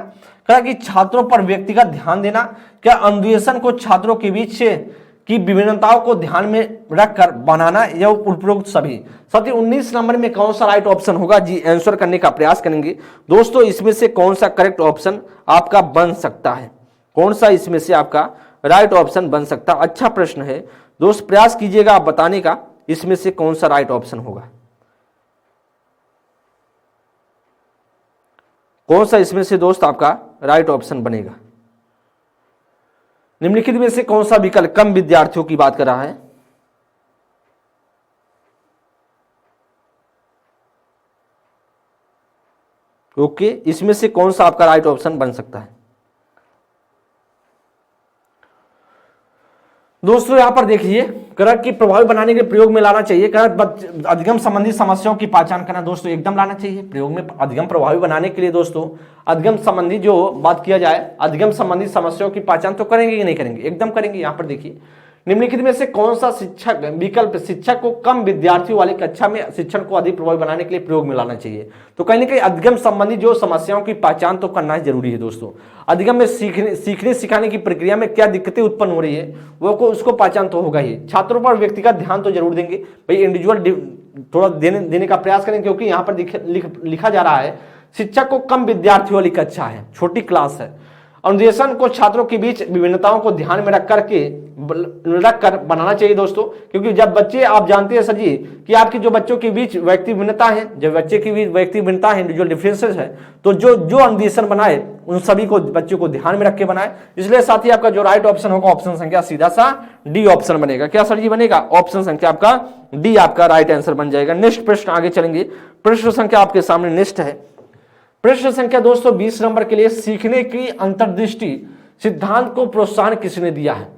कि छात्रों पर व्यक्तिगत ध्यान देना, क्या अन्वेषण को छात्रों के बीच की विभिन्नताओं को ध्यान में रखकर बनाना, या उपरोक्त सभी। साथ ही 19 नंबर में कौन सा राइट ऑप्शन होगा जी, आंसर करने का प्रयास करेंगे दोस्तों। इसमें से कौन सा करेक्ट ऑप्शन आपका बन सकता है? कौन सा इसमें से आपका राइट ऑप्शन बन सकता? अच्छा प्रश्न है दोस्त प्रयास कीजिएगा आप बताने का इसमें से कौन सा राइट ऑप्शन होगा, कौन सा इसमें से दोस्त आपका राइट ऑप्शन बनेगा। निम्नलिखित में से कौन सा विकल्प कम विद्यार्थियों की बात कर रहा है। ओके, इसमें से कौन सा आपका राइट ऑप्शन बन सकता है। दोस्तों यहां पर देखिए, कारक की प्रभावी बनाने के प्रयोग में लाना चाहिए। कारक अधिगम संबंधी समस्याओं की पहचान करना दोस्तों एकदम लाना चाहिए प्रयोग में। अधिगम प्रभावी बनाने के लिए दोस्तों अधिगम संबंधी जो बात किया जाए, अधिगम संबंधी समस्याओं की पहचान तो करेंगे कि नहीं करेंगे, एकदम करेंगे। यहां पर देखिए निम्नलिखित में से कौन सा शिक्षक विकल्प शिक्षक को कम विद्यार्थियों वाली कक्षा में शिक्षण को अधिक प्रभावी बनाने के लिए प्रयोग में लाना चाहिए। तो कहीं ना कहीं अधिगम संबंधी जो समस्याओं की पहचान तो करना ही जरूरी है दोस्तों। अधिगम में सीखने सिखाने की प्रक्रिया में क्या दिक्कतें उत्पन्न हो रही है वो को उसको पहचान तो होगा ही। छात्रों पर व्यक्तिगत ध्यान तो जरूर देंगे भाई, इंडिविजुअल थोड़ा देने का प्रयास करें, क्योंकि यहाँ पर लिखा जा रहा है शिक्षक को कम विद्यार्थियों वाली कक्षा है, छोटी क्लास है। अनुदेशन को छात्रों के बीच विभिन्नताओं को ध्यान में रख कर बनाना चाहिए दोस्तों, क्योंकि जब बच्चे, आप जानते हैं सर जी कि आपकी जो बच्चों के बीच व्यक्ति भिन्नता है, जब बच्चे के बीच व्यक्ति भिन्नता है, इंडिविजुअल डिफरेंसेस है, तो जो अनुदेशन बनाए उन सभी को बच्चों को ध्यान में रख के बनाए। इसलिए साथ ही आपका जो राइट ऑप्शन होगा ऑप्शन संख्या सीधा सा डी ऑप्शन बनेगा। क्या सर जी बनेगा? ऑप्शन संख्या आपका डी आपका राइट आंसर बन जाएगा। नेक्स्ट प्रश्न आगे चलेंगे। प्रश्न संख्या आपके सामने नेक्स्ट है। प्रश्न संख्या दोस्तों 20 नंबर के लिए, सीखने की अंतर्दृष्टि सिद्धांत को प्रोत्साहन किसने दिया है?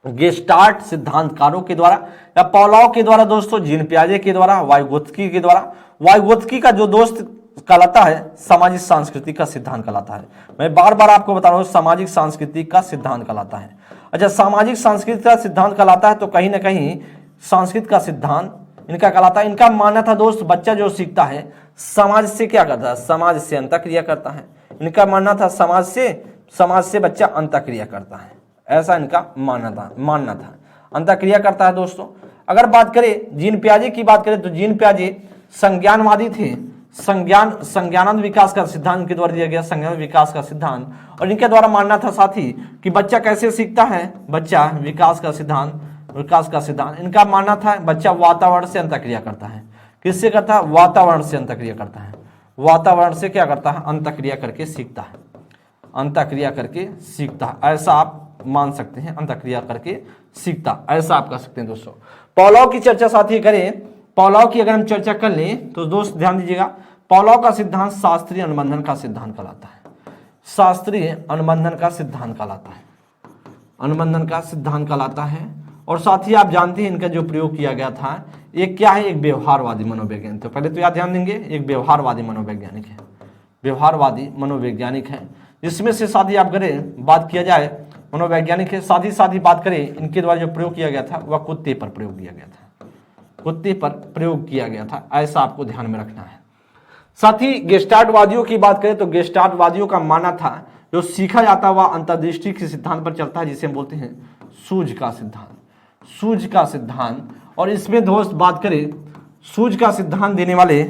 गेस्टार्ट सिद्धांतकारों के द्वारा या पावलोव के द्वारा दोस्तों, जीन पियाजे के द्वारा, वाइगोत्स्की के द्वारा। वाइगोत्स्की का जो दोस्त कहलाता है सामाजिक सांस्कृतिक का सिद्धांत कहलाता है। मैं बार बार आपको बता रहा हूं सामाजिक सांस्कृतिक का सिद्धांत कहलाता है। अच्छा, सामाजिक सांस्कृतिक का सिद्धांत कहलाता है तो कहीं ना कहीं संस्कृत का सिद्धांत इनका कहलाता है। इनका मानना था दोस्त बच्चा जो सीखता है समाज से क्या करता है, समाज से अंतःक्रिया करता है। इनका मानना था समाज से बच्चा अंतःक्रिया करता है, ऐसा इनका मानना था अंतःक्रिया करता है दोस्तों। अगर बात करें जीन पियाजे की बात करें तो जीन पियाजे संज्ञानवादी थे। संज्ञानात्मक विकास का सिद्धांत इनके द्वारा दिया गया, संज्ञानात्मक विकास का सिद्धांत। और इनके द्वारा मानना था साथी कि बच्चा कैसे सीखता है, बच्चा विकास का सिद्धांत। इनका मानना था बच्चा वातावरण से अंतःक्रिया करता है। किससे करता है? वातावरण से अंतःक्रिया करता है। वातावरण से क्या करता है? अंतःक्रिया करके सीखता है, अंतःक्रिया करके सीखता है, ऐसा आप मान सकते हैं। अंतःक्रिया करके सीखता, ऐसा आप कह सकते हैं दोस्तों। पावलोव की चर्चा साथी करें, पावलोव की अगर हम चर्चा कर लें तो दोस्त ध्यान दीजिएगा, पावलोव का सिद्धांत शास्त्रीय अनुबंधन का सिद्धांत कहलाता है। शास्त्रीय अनुबंधन का सिद्धांत कहलाता है, अनुबंधन का सिद्धांत कहलाता है। और साथ ही आप जानते हैं इनका जो प्रयोग किया गया था एक क्या है, एक व्यवहारवादी मनोवैज्ञानिक। तो पहले तो याद ध्यान देंगे, एक व्यवहारवादी मनोवैज्ञानिक है, व्यवहारवादी मनोवैज्ञानिक है। इसमें से साथ ही आप करें बात किया जाए मनोवैज्ञानिक है, साथ ही बात करें इनके द्वारा जो प्रयोग किया गया था वह कुत्ते पर प्रयोग किया गया था, कुत्ते पर प्रयोग किया गया था, ऐसा आपको ध्यान में रखना है। साथ ही गेस्टार्टवादियों की बात करें तो गेस्टार्टवादियों का मानना था जो सीखा जाता वह अंतर्दृष्टि के सिद्धांत पर चलता है, जिसे हम बोलते हैं सूझ का सिद्धांत। और इसमें दोस्त बात करें सूझ का सिद्धांत देने वाले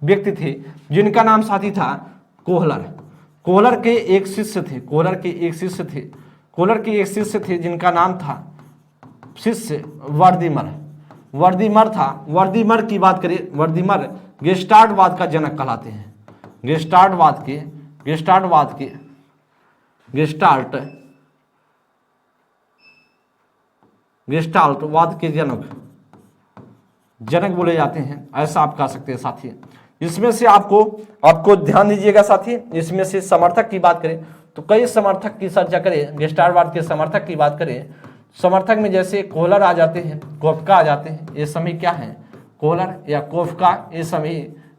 व्यक्ति थे जिनका नाम साथी था कोहलर के एक शिष्य थे जिनका नाम था शिष्य वर्दीमर था। वर्दीमर की बात करें, वर्दीमर गेस्टार्टवाद का जनक कहलाते हैं, गेस्टाल्टवाद के जनक बोले जाते हैं, ऐसा आप कह सकते हैं साथी। इसमें से आपको ध्यान दीजिएगा साथी, इसमें से समर्थक की बात करें तो कई समर्थक की चर्चा करें। गेस्टार्टवाद के समर्थक की बात करें, समर्थक में जैसे कोहलर आ जाते हैं, कोफ्का आ जाते हैं, ये सभी क्या हैं, कोहलर या कोफ्का, ये सभी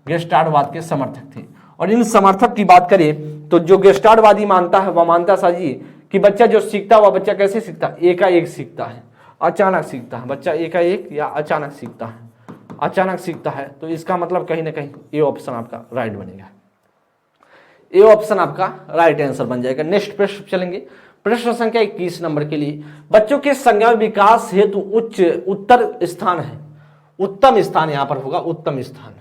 गेस्टार्टवाद के समर्थक थे। और इन समर्थक की बात करें तो जो गेस्टार्टवादी मानता है वह मानता साजी कि बच्चा जो सीखता है वह बच्चा कैसे सीखता है, एकाएक सीखता है, अचानक सीखता है, बच्चा एकाएक या अचानक सीखता है। तो इसका मतलब कहीं ना कहीं ये ऑप्शन आपका राइट बनेगा, ये ऑप्शन आपका राइट आंसर बन जाएगा। नेक्स्ट प्रश्न चलेंगे, प्रश्न संख्या 21 नंबर के लिए, बच्चों के संज्ञा विकास हेतु उत्तम स्थान यहाँ पर होगा, उत्तम स्थान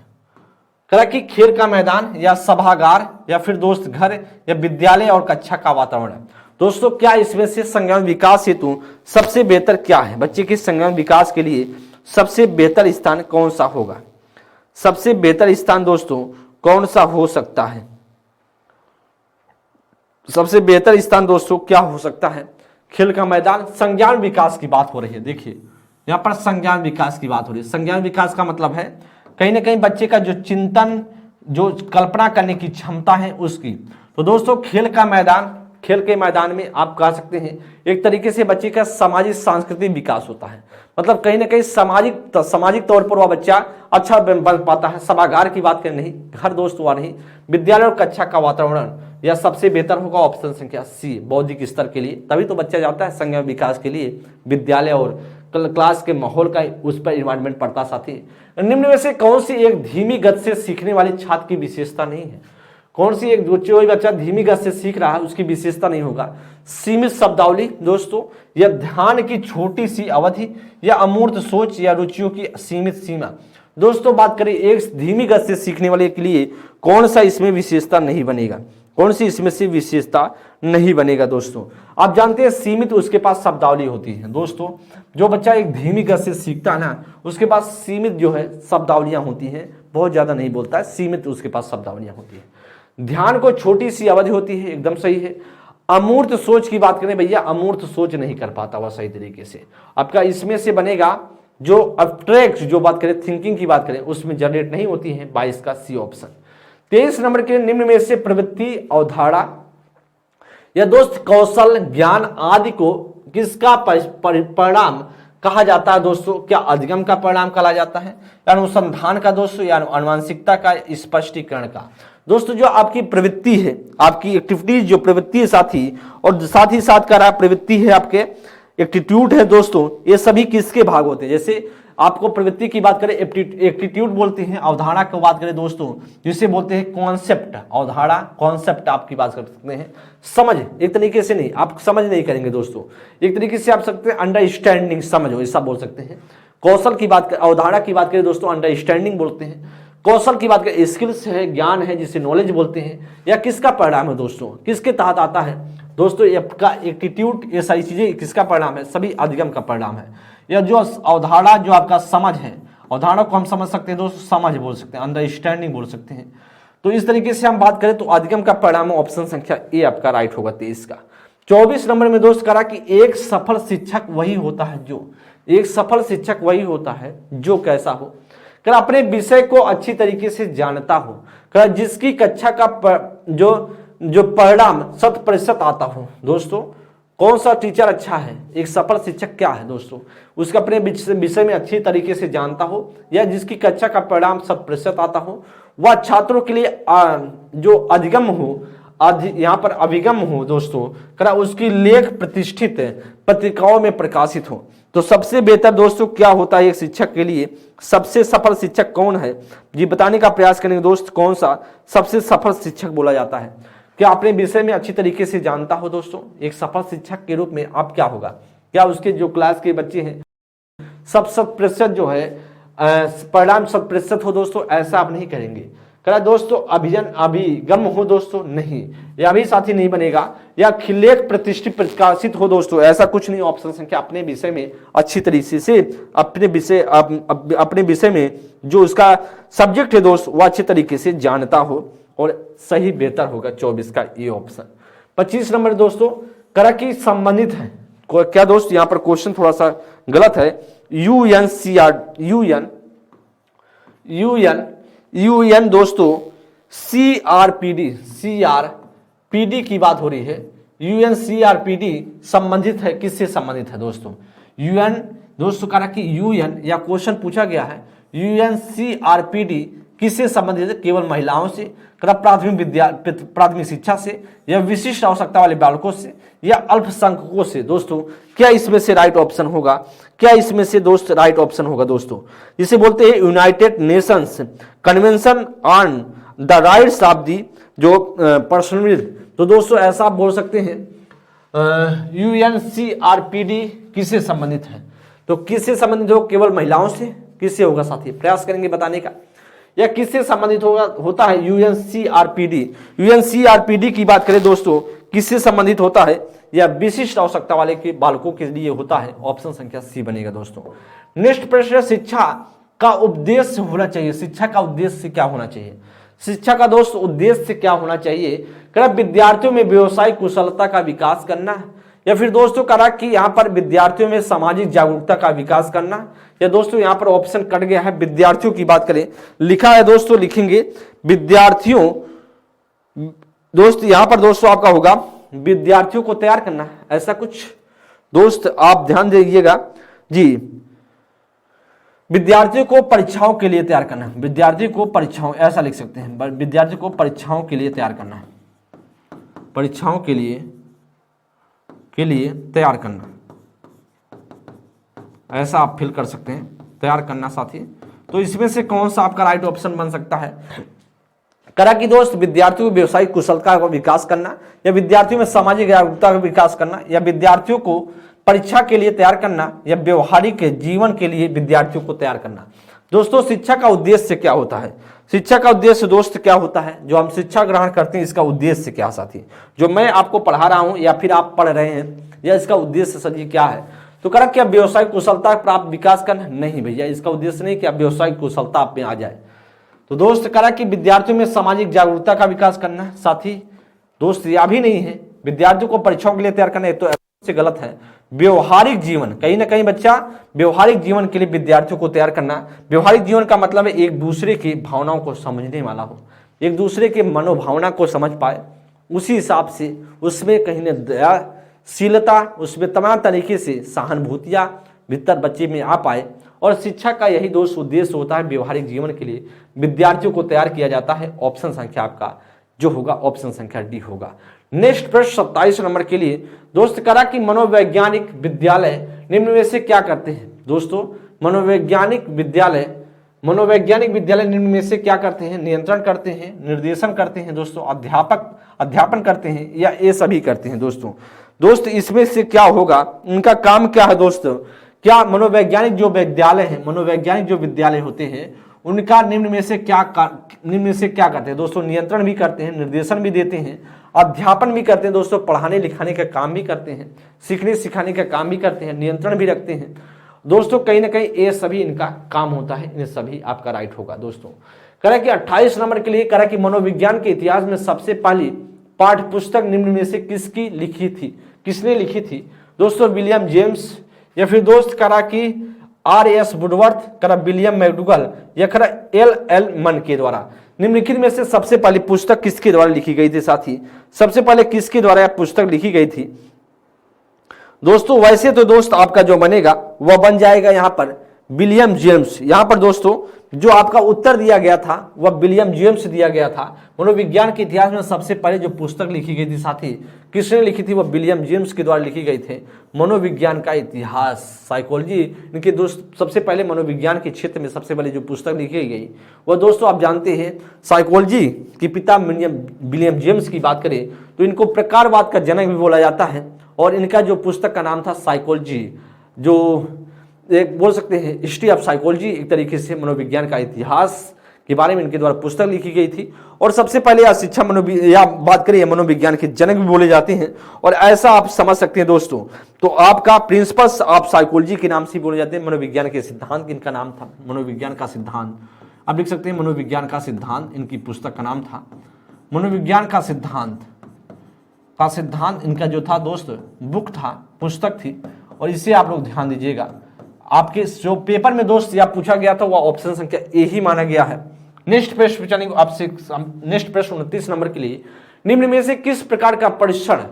करा कि खेल का मैदान या सभागार या फिर दोस्त घर या विद्यालय और कक्षा का वातावरण। दोस्तों क्या इसमें से संज्ञान विकास हेतु सबसे बेहतर क्या है, बच्चे के संज्ञान विकास के लिए सबसे बेहतर स्थान कौन सा होगा, सबसे बेहतर स्थान दोस्तों कौन सा हो सकता है, सबसे बेहतर स्थान दोस्तों क्या हो सकता है। खेल का मैदान, संज्ञान विकास की बात हो रही है। देखिए यहां पर संज्ञान विकास की बात हो रही है। संज्ञान विकास का मतलब है कहीं ना कहीं बच्चे का जो चिंतन, जो कल्पना करने की क्षमता है उसकी। तो दोस्तों खेल का मैदान, खेल के मैदान में आप कह सकते हैं एक तरीके से बच्चे का सामाजिक सांस्कृतिक विकास होता है। मतलब कहीं ना कहीं सामाजिक तौर पर वह बच्चा अच्छा बन पाता है। सभागार की बात करें नहीं, घर दोस्त हुआ नहीं, विद्यालय और कक्षा का वातावरण यह सबसे बेहतर होगा ऑप्शन संख्या सी, बौद्धिक स्तर के लिए। तभी तो बच्चा जाता है संज्ञान विकास के लिए विद्यालय और क्लास के माहौल का उस पर इन्वायरमेंट पड़ता। साथी निम्न में से कौन सी एक धीमी गति से सीखने वाले छात्र की विशेषता नहीं है, कौन सी एक कोई बच्चा धीमी गति से सीख रहा है उसकी विशेषता नहीं होगा। सीमित शब्दावली दोस्तों, या ध्यान की छोटी सी अवधि, या अमूर्त सोच, या रुचियों की सीमित सीमा। दोस्तों बात करें एक धीमी गति से सीखने वाले के लिए कौन सा इसमें विशेषता नहीं बनेगा, कौन सी इसमें से विशेषता नहीं बनेगा। दोस्तों आप जानते हैं सीमित उसके पास शब्दावली होती है। दोस्तों जो बच्चा एक धीमी गति से सीखता है ना उसके पास सीमित जो है शब्दावलियां होती हैं, बहुत ज्यादा नहीं बोलता है, सीमित उसके पास शब्दावलियां होती है। ध्यान को छोटी सी अवधि होती है, एकदम सही है। अमूर्त सोच की बात करें भैया, अमूर्त सोच नहीं कर पाता वह सही तरीके से। आपका इसमें से बनेगा जो अब्स्ट्रैक्ट, जो बात करें थिंकिंग की बात करें उसमें जनरेट नहीं होती है, 22 का सी ऑप्शन। 23 नंबर के निम्न में से प्रवृत्ति, अवधारणा या दोस्त कौशल, ज्ञान आदि को किसका परिणाम कहा जाता है दोस्तों। क्या अधिगम का परिणाम कहा जाता है, या अनुसंधान का दोस्तों, या अनुवांशिकता का, स्पष्टीकरण का। दोस्तों जो आपकी प्रवृत्ति है, आपकी एक्टिविटीज जो प्रवृत्ति है साथी, और साथ ही साथ का प्रवृत्ति है आपके एप्टीट्यूड है दोस्तों, ये सभी किसके भाग होते हैं। जैसे आपको प्रवृत्ति की बात करें एप्टीट्यूड बोलते हैं, अवधारणा की बात करें दोस्तों जिसे बोलते हैं कॉन्सेप्ट। अवधारणा कॉन्सेप्ट आपकी बात कर सकते हैं, समझ एक तरीके से नहीं, आप समझ नहीं करेंगे दोस्तों, एक तरीके से आप सकते हैं अंडरस्टैंडिंग, समझो ऐसा बोल सकते हैं। कौशल की बात करें, अवधारणा की बात करें दोस्तों अंडरस्टैंडिंग बोलते हैं। कौशल की बात करें स्किल्स है, ज्ञान है जिसे नॉलेज बोलते हैं। या किसका परिणाम है दोस्तों, किसके तहत आता है दोस्तों, आपका एप्टीट्यूड, ये सारी चीजें किसका परिणाम है, सभी अधिगम का परिणाम है। या जो अवधारणा जो आपका समझ है, अवधारणा को हम समझ सकते हैं दोस्तों, समझ बोल सकते हैं, अंडरस्टैंडिंग बोल सकते हैं। तो इस तरीके से हम बात करें तो अधिगम का परिणाम ऑप्शन संख्या ए आपका राइट होगा 23 का। 24 नंबर में दोस्त करा कि एक सफल शिक्षक वही होता है जो, एक सफल शिक्षक वही होता है जो कैसा हो, कर अपने विषय को अच्छी तरीके से जानता हो, कर जिसकी कक्षा का जो परिणाम 100% आता हो। दोस्तों कौन सा टीचर अच्छा है, एक सफल शिक्षक क्या है दोस्तों, उसका अपने विषय में अच्छी तरीके से जानता हो, या जिसकी कक्षा का परिणाम 100% आता हो, वह छात्रों के लिए जो अधिगम हो, यहाँ पर अभिगम हो दोस्तों, करा उसकी लेख प्रतिष्ठित पत्रिकाओं में प्रकाशित हो। तो सबसे बेहतर दोस्तों क्या होता है एक शिक्षक के लिए, सबसे सफल शिक्षक कौन है जी बताने का प्रयास करेंगे दोस्त। कौन सा सबसे सफल शिक्षक बोला जाता है, क्या अपने विषय में अच्छी तरीके से जानता हो दोस्तों। एक सफल शिक्षक के रूप में आप क्या होगा, क्या उसके जो क्लास के बच्चे हैं 100% जो है परिणाम 100% हो दोस्तों, ऐसा आप नहीं करेंगे। करा दोस्तों अभिगम हो दोस्तों, नहीं, यह भी साथी नहीं बनेगा। या लेख प्रतिष्ठित प्रकाशित हो दोस्तों, ऐसा कुछ नहीं। ऑप्शन संख्या अपने विषय में अच्छी तरीके से अपने विषय में जो उसका सब्जेक्ट है दोस्त वह अच्छे तरीके से जानता हो, और सही बेहतर होगा 24 का ये ऑप्शन। 25 नंबर दोस्तों करा की संबंधित है, क्या दोस्त यहाँ पर क्वेश्चन थोड़ा सा गलत है। यूएन दोस्तों सीआरपीडी की बात हो रही है। यूएनसीआरपीडी संबंधित है, किससे संबंधित है दोस्तों। यूएन दोस्तों करा कि यूएन, या क्वेश्चन पूछा गया है यूएनसीआरपीडी किससे संबंधित है, केवल महिलाओं से, प्राथमिक शिक्षा से, या विशिष्ट आवश्यकता वाले बालकों से, या अल्पसंख्यकों से। दोस्तों क्या इसमें से राइट ऑप्शन होगा, क्या इसमें से दोस्त राइट ऑप्शन होगा दोस्तों, जिसे बोलते हैं United Nations convention on the rights of the जो पर्सनल। तो दोस्तों ऐसा आप बोल सकते हैं यूएनसीआरपीडी किससे संबंधित है, तो किससे संबंधित हो, केवल महिलाओं से, किससे होगा साथी, प्रयास करेंगे बताने का। या किससे संबंधित होता है? यूएनसीआरपीडी। यूएनसीआरपीडी की बात करें दोस्तों, किससे संबंधित होता है? या विशिष्ट आवश्यकता वाले के बालकों के लिए होता है। ऑप्शन संख्या सी बनेगा दोस्तों। नेक्स्ट प्रश्न, शिक्षा का उद्देश्य होना चाहिए। शिक्षा का उद्देश्य क्या होना चाहिए? शिक्षा का दोस्त उद्देश्य क्या होना चाहिए? कह विद्यार्थियों में व्यवसायिक कुशलता का विकास करना, या फिर दोस्तों करा कि यहाँ पर विद्यार्थियों में सामाजिक जागरूकता का विकास करना, या दोस्तों यहाँ पर ऑप्शन कट गया है, विद्यार्थियों की बात करें, लिखा है दोस्तों, लिखेंगे विद्यार्थियों, दोस्त यहाँ पर दोस्तों आपका होगा विद्यार्थियों को तैयार करना, ऐसा कुछ दोस्त आप ध्यान दीजिएगा जी। विद्यार्थियों को परीक्षाओं के लिए तैयार करना, विद्यार्थियों को परीक्षाओं, ऐसा लिख सकते हैं, विद्यार्थियों को परीक्षाओं के लिए तैयार करना, परीक्षाओं के लिए तैयार करना, ऐसा आप फिल कर सकते हैं, तैयार करना साथी। तो इसमें से कौन सा आपका राइट ऑप्शन बन सकता है? करा कि दोस्त विद्यार्थियों को व्यवसायिक कुशलता का विकास करना, या विद्यार्थियों में सामाजिक जागरूकता का विकास करना, या विद्यार्थियों को परीक्षा के लिए तैयार करना, या व्यवहारिक जीवन के लिए विद्यार्थियों को तैयार करना। दोस्तों शिक्षा का उद्देश्य क्या होता है? शिक्षा का उद्देश्य दोस्त क्या होता है? जो हम शिक्षा ग्रहण करते हैं इसका उद्देश्य क्या साथी? जो मैं आपको पढ़ा रहा हूं या फिर आप पढ़ रहे हैं, या इसका उद्देश्य सर क्या है? तो करा क्या व्यवसायिक कुशलता प्राप्त विकास करना? नहीं भैया, इसका उद्देश्य नहीं कि आप व्यवसायिक कुशलता आप में आ जाए। तो दोस्त करा कि विद्यार्थियों में सामाजिक जागरूकता का विकास करना साथी, दोस्त यह भी नहीं है। विद्यार्थियों को परीक्षाओं के लिए तैयार करना तो से गलत है। व्यवहारिक जीवन, कहीं ना कहीं बच्चा व्यवहारिक जीवन के लिए विद्यार्थियों को तैयार करना। व्यवहारिक जीवन का मतलब है एक दूसरे की भावनाओं को समझने वाला हो, एक दूसरे के मनोभावना को समझ पाए, उसी हिसाब से उसमें कहीं न दयाशीलता, उसमें तमाम तरीके से सहानुभूतियाँ भीतर बच्चे में आ पाए। और शिक्षा का यही दोस्त उद्देश्य होता है, व्यवहारिक जीवन के लिए विद्यार्थियों को तैयार किया जाता है। ऑप्शन संख्या आपका जो होगा ऑप्शन संख्या डी होगा। नेक्स्ट प्रश्न 27 नंबर के लिए दोस्त करा कि मनोवैज्ञानिक विद्यालय निम्न में से क्या करते हैं? दोस्तों मनोवैज्ञानिक विद्यालय निम्न में से क्या करते हैं? नियंत्रण करते हैं, निर्देशन करते हैं दोस्तों, अध्यापन करते हैं, या ये सभी करते हैं दोस्त इसमें से क्या होगा? इनका काम क्या है दोस्तों? क्या मनोवैज्ञानिक जो विद्यालय होते हैं उनका निम्न में से क्या करते हैं दोस्तों? नियंत्रण भी करते हैं, निर्देशन भी देते हैं, अध्यापन भी करते हैं दोस्तों, पढ़ाने लिखाने का काम भी करते हैं, सीखने सिखाने का काम भी करते हैं, नियंत्रण भी रखते हैं दोस्तों। कहीं ना कहीं ये सभी इनका काम होता है, इन सभी आपका राइट होगा दोस्तों। करा कि 28 नंबर के लिए करा कि मनोविज्ञान के इतिहास में सबसे पहली पाठ्य पुस्तक निम्न में से किसने लिखी थी? दोस्तों विलियम जेम्स, या फिर दोस्त करा कि R.S. वुडवर्थ, करा विलियम मैकडूगल, या करा L.L. मन के द्वारा। निम्नलिखित में से सबसे पहली पुस्तक किसके द्वारा लिखी गई थी साथी? सबसे पहले किसके द्वारा यह पुस्तक लिखी गई थी दोस्तों? वैसे तो दोस्त आपका जो बनेगा वह बन जाएगा यहाँ पर विलियम जेम्स। यहाँ पर दोस्तों जो आपका उत्तर दिया गया था वह विलियम जेम्स दिया गया था। मनोविज्ञान के इतिहास में सबसे पहले जो पुस्तक लिखी गई थी साथी, किसने लिखी थी? वह विलियम जेम्स के द्वारा लिखी गई थी। मनोविज्ञान का इतिहास, साइकोलॉजी, इनके दोस्त सबसे पहले मनोविज्ञान के क्षेत्र में सबसे पहले जो पुस्तक लिखी गई वह दोस्तों आप जानते हैं साइकोलॉजी के पिता विलियम जेम्स की बात करें तो इनको प्रकारवाद का जनक भी बोला जाता है। और इनका जो पुस्तक का नाम था साइकोलॉजी, जो एक बोल सकते हैं हिस्ट्री ऑफ साइकोलॉजी, एक तरीके से मनोविज्ञान का इतिहास के बारे में इनके द्वारा पुस्तक लिखी गई थी। और सबसे पहले या शिक्षा या बात करें मनोविज्ञान के जनक भी बोले जाते हैं, और ऐसा आप समझ सकते हैं दोस्तों। तो आपका प्रिंसिपल्स ऑफ साइकोलॉजी के नाम से बोले जाते हैं। मनोविज्ञान के सिद्धांत इनका नाम था, मनोविज्ञान का सिद्धांत आप लिख सकते हैं, मनोविज्ञान का सिद्धांत इनकी पुस्तक का नाम था। मनोविज्ञान का सिद्धांत इनका जो था दोस्त बुक था, पुस्तक थी। और इसे आप लोग ध्यान दीजिएगा, आपके जो पेपर में दोस्त या पूछा गया था वह ऑप्शन संख्या ए ही माना गया है। नेक्स्ट प्रश्न चलेंगे आपसे, नेक्स्ट प्रश्न 29 नंबर के लिए, निम्न में से किस प्रकार का प्रशिक्षण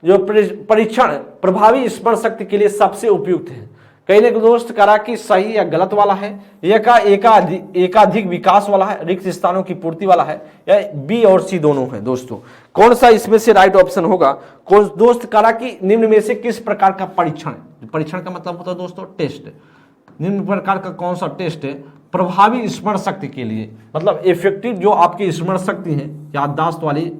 जो परीक्षण प्रभावी स्मरण शक्ति के लिए सबसे उपयुक्त है? कहीं ना दोस्त करा कि सही या गलत वाला है, या का एकाधिक विकास वाला है, रिक्त स्थानों की पूर्ति वाला है, या बी और सी दोनों है दोस्तों? कौन सा इसमें से राइट ऑप्शन होगा? कौन दोस्त करा कि निम्न में से किस प्रकार का परीक्षण का मतलब होता है दोस्तों टेस्ट। निम्न प्रकार का कौन सा टेस्ट है प्रभावी स्मरण शक्ति के लिए, मतलब इफेक्टिव जो आपकी स्मरण शक्ति है, याददाश्त वाली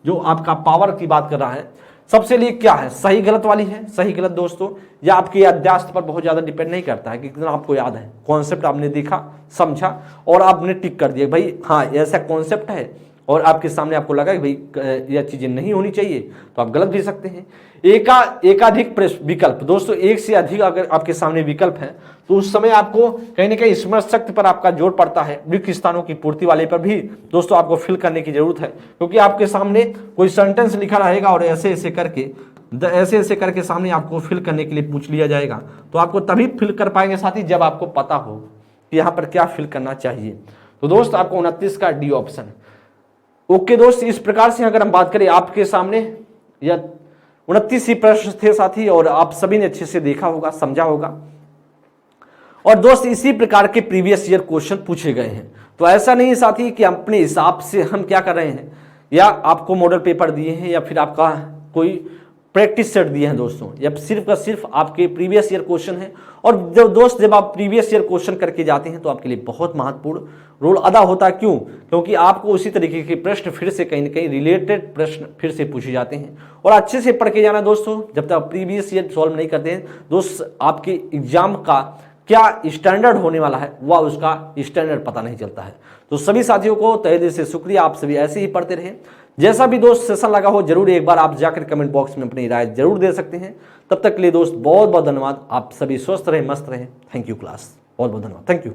जो आपका पावर की बात कर रहा है, सबसे लिए क्या है, सही गलत वाली है। सही गलत दोस्तों या आपकी याददाश्त पर बहुत ज़्यादा डिपेंड नहीं करता है कि कितना आपको याद है। कॉन्सेप्ट आपने देखा, समझा और आपने टिक कर दिया भाई हाँ ऐसा कॉन्सेप्ट है, और आपके सामने आपको लगा कि भाई यह चीज़ें नहीं होनी चाहिए, तो आप गलत भी सकते हैं। एकाधिक विकल्प दोस्तों, एक से अधिक अगर आपके सामने विकल्प है तो उस समय आपको कहीं ना कहीं स्मरण शक्ति पर आपका जोर पड़ता है। रिक्त स्थानों की पूर्ति वाले पर भी दोस्तों आपको फिल करने की जरूरत है, क्योंकि आपके सामने कोई सेंटेंस लिखा रहेगा और ऐसे ऐसे करके सामने आपको फिल करने के लिए पूछ लिया जाएगा, तो आपको तभी फिल कर पाएंगे साथी जब आपको पता हो कि यहाँ पर क्या फिल करना चाहिए। तो दोस्त आपको 29 का डी ऑप्शन। ओके दोस्त, इस प्रकार से अगर हम बात करें आपके सामने या 29 ही प्रश्न थे साथी, और आप सभी ने अच्छे से देखा होगा, समझा होगा। और दोस्त इसी प्रकार के प्रीवियस ईयर क्वेश्चन पूछे गए हैं। तो ऐसा नहीं है साथी कि अपने हिसाब से हम क्या कर रहे हैं, या आपको मॉडल पेपर दिए हैं या फिर आपका कोई प्रैक्टिस सेट दिए हैं दोस्तों, या सिर्फ का सिर्फ आपके प्रीवियस ईयर क्वेश्चन है। और जब आप प्रीवियस ईयर क्वेश्चन करके जाते हैं तो आपके लिए बहुत महत्वपूर्ण रोल अदा होता है। क्यों? क्योंकि आपको उसी तरीके के प्रश्न फिर से कहीं ना कहीं रिलेटेड प्रश्न फिर से पूछे जाते हैं, और अच्छे से पढ़ के जाना दोस्तों। जब तक आप प्रीवियस ईयर सॉल्व नहीं करते हैं दोस्त, आपके एग्जाम का क्या स्टैंडर्ड होने वाला है वह उसका स्टैंडर्ड पता नहीं चलता है। तो सभी साथियों को तहे दिल से शुक्रिया, आप सभी ऐसे ही पढ़ते रहें। जैसा भी दोस्त सेशन लगा हो जरूर एक बार आप जाकर कमेंट बॉक्स में अपनी राय जरूर दे सकते हैं। तब तक के लिए दोस्त बहुत बहुत धन्यवाद। आप सभी स्वस्थ रहें, मस्त रहें। थैंक यू क्लास, बहुत बहुत धन्यवाद, थैंक यू।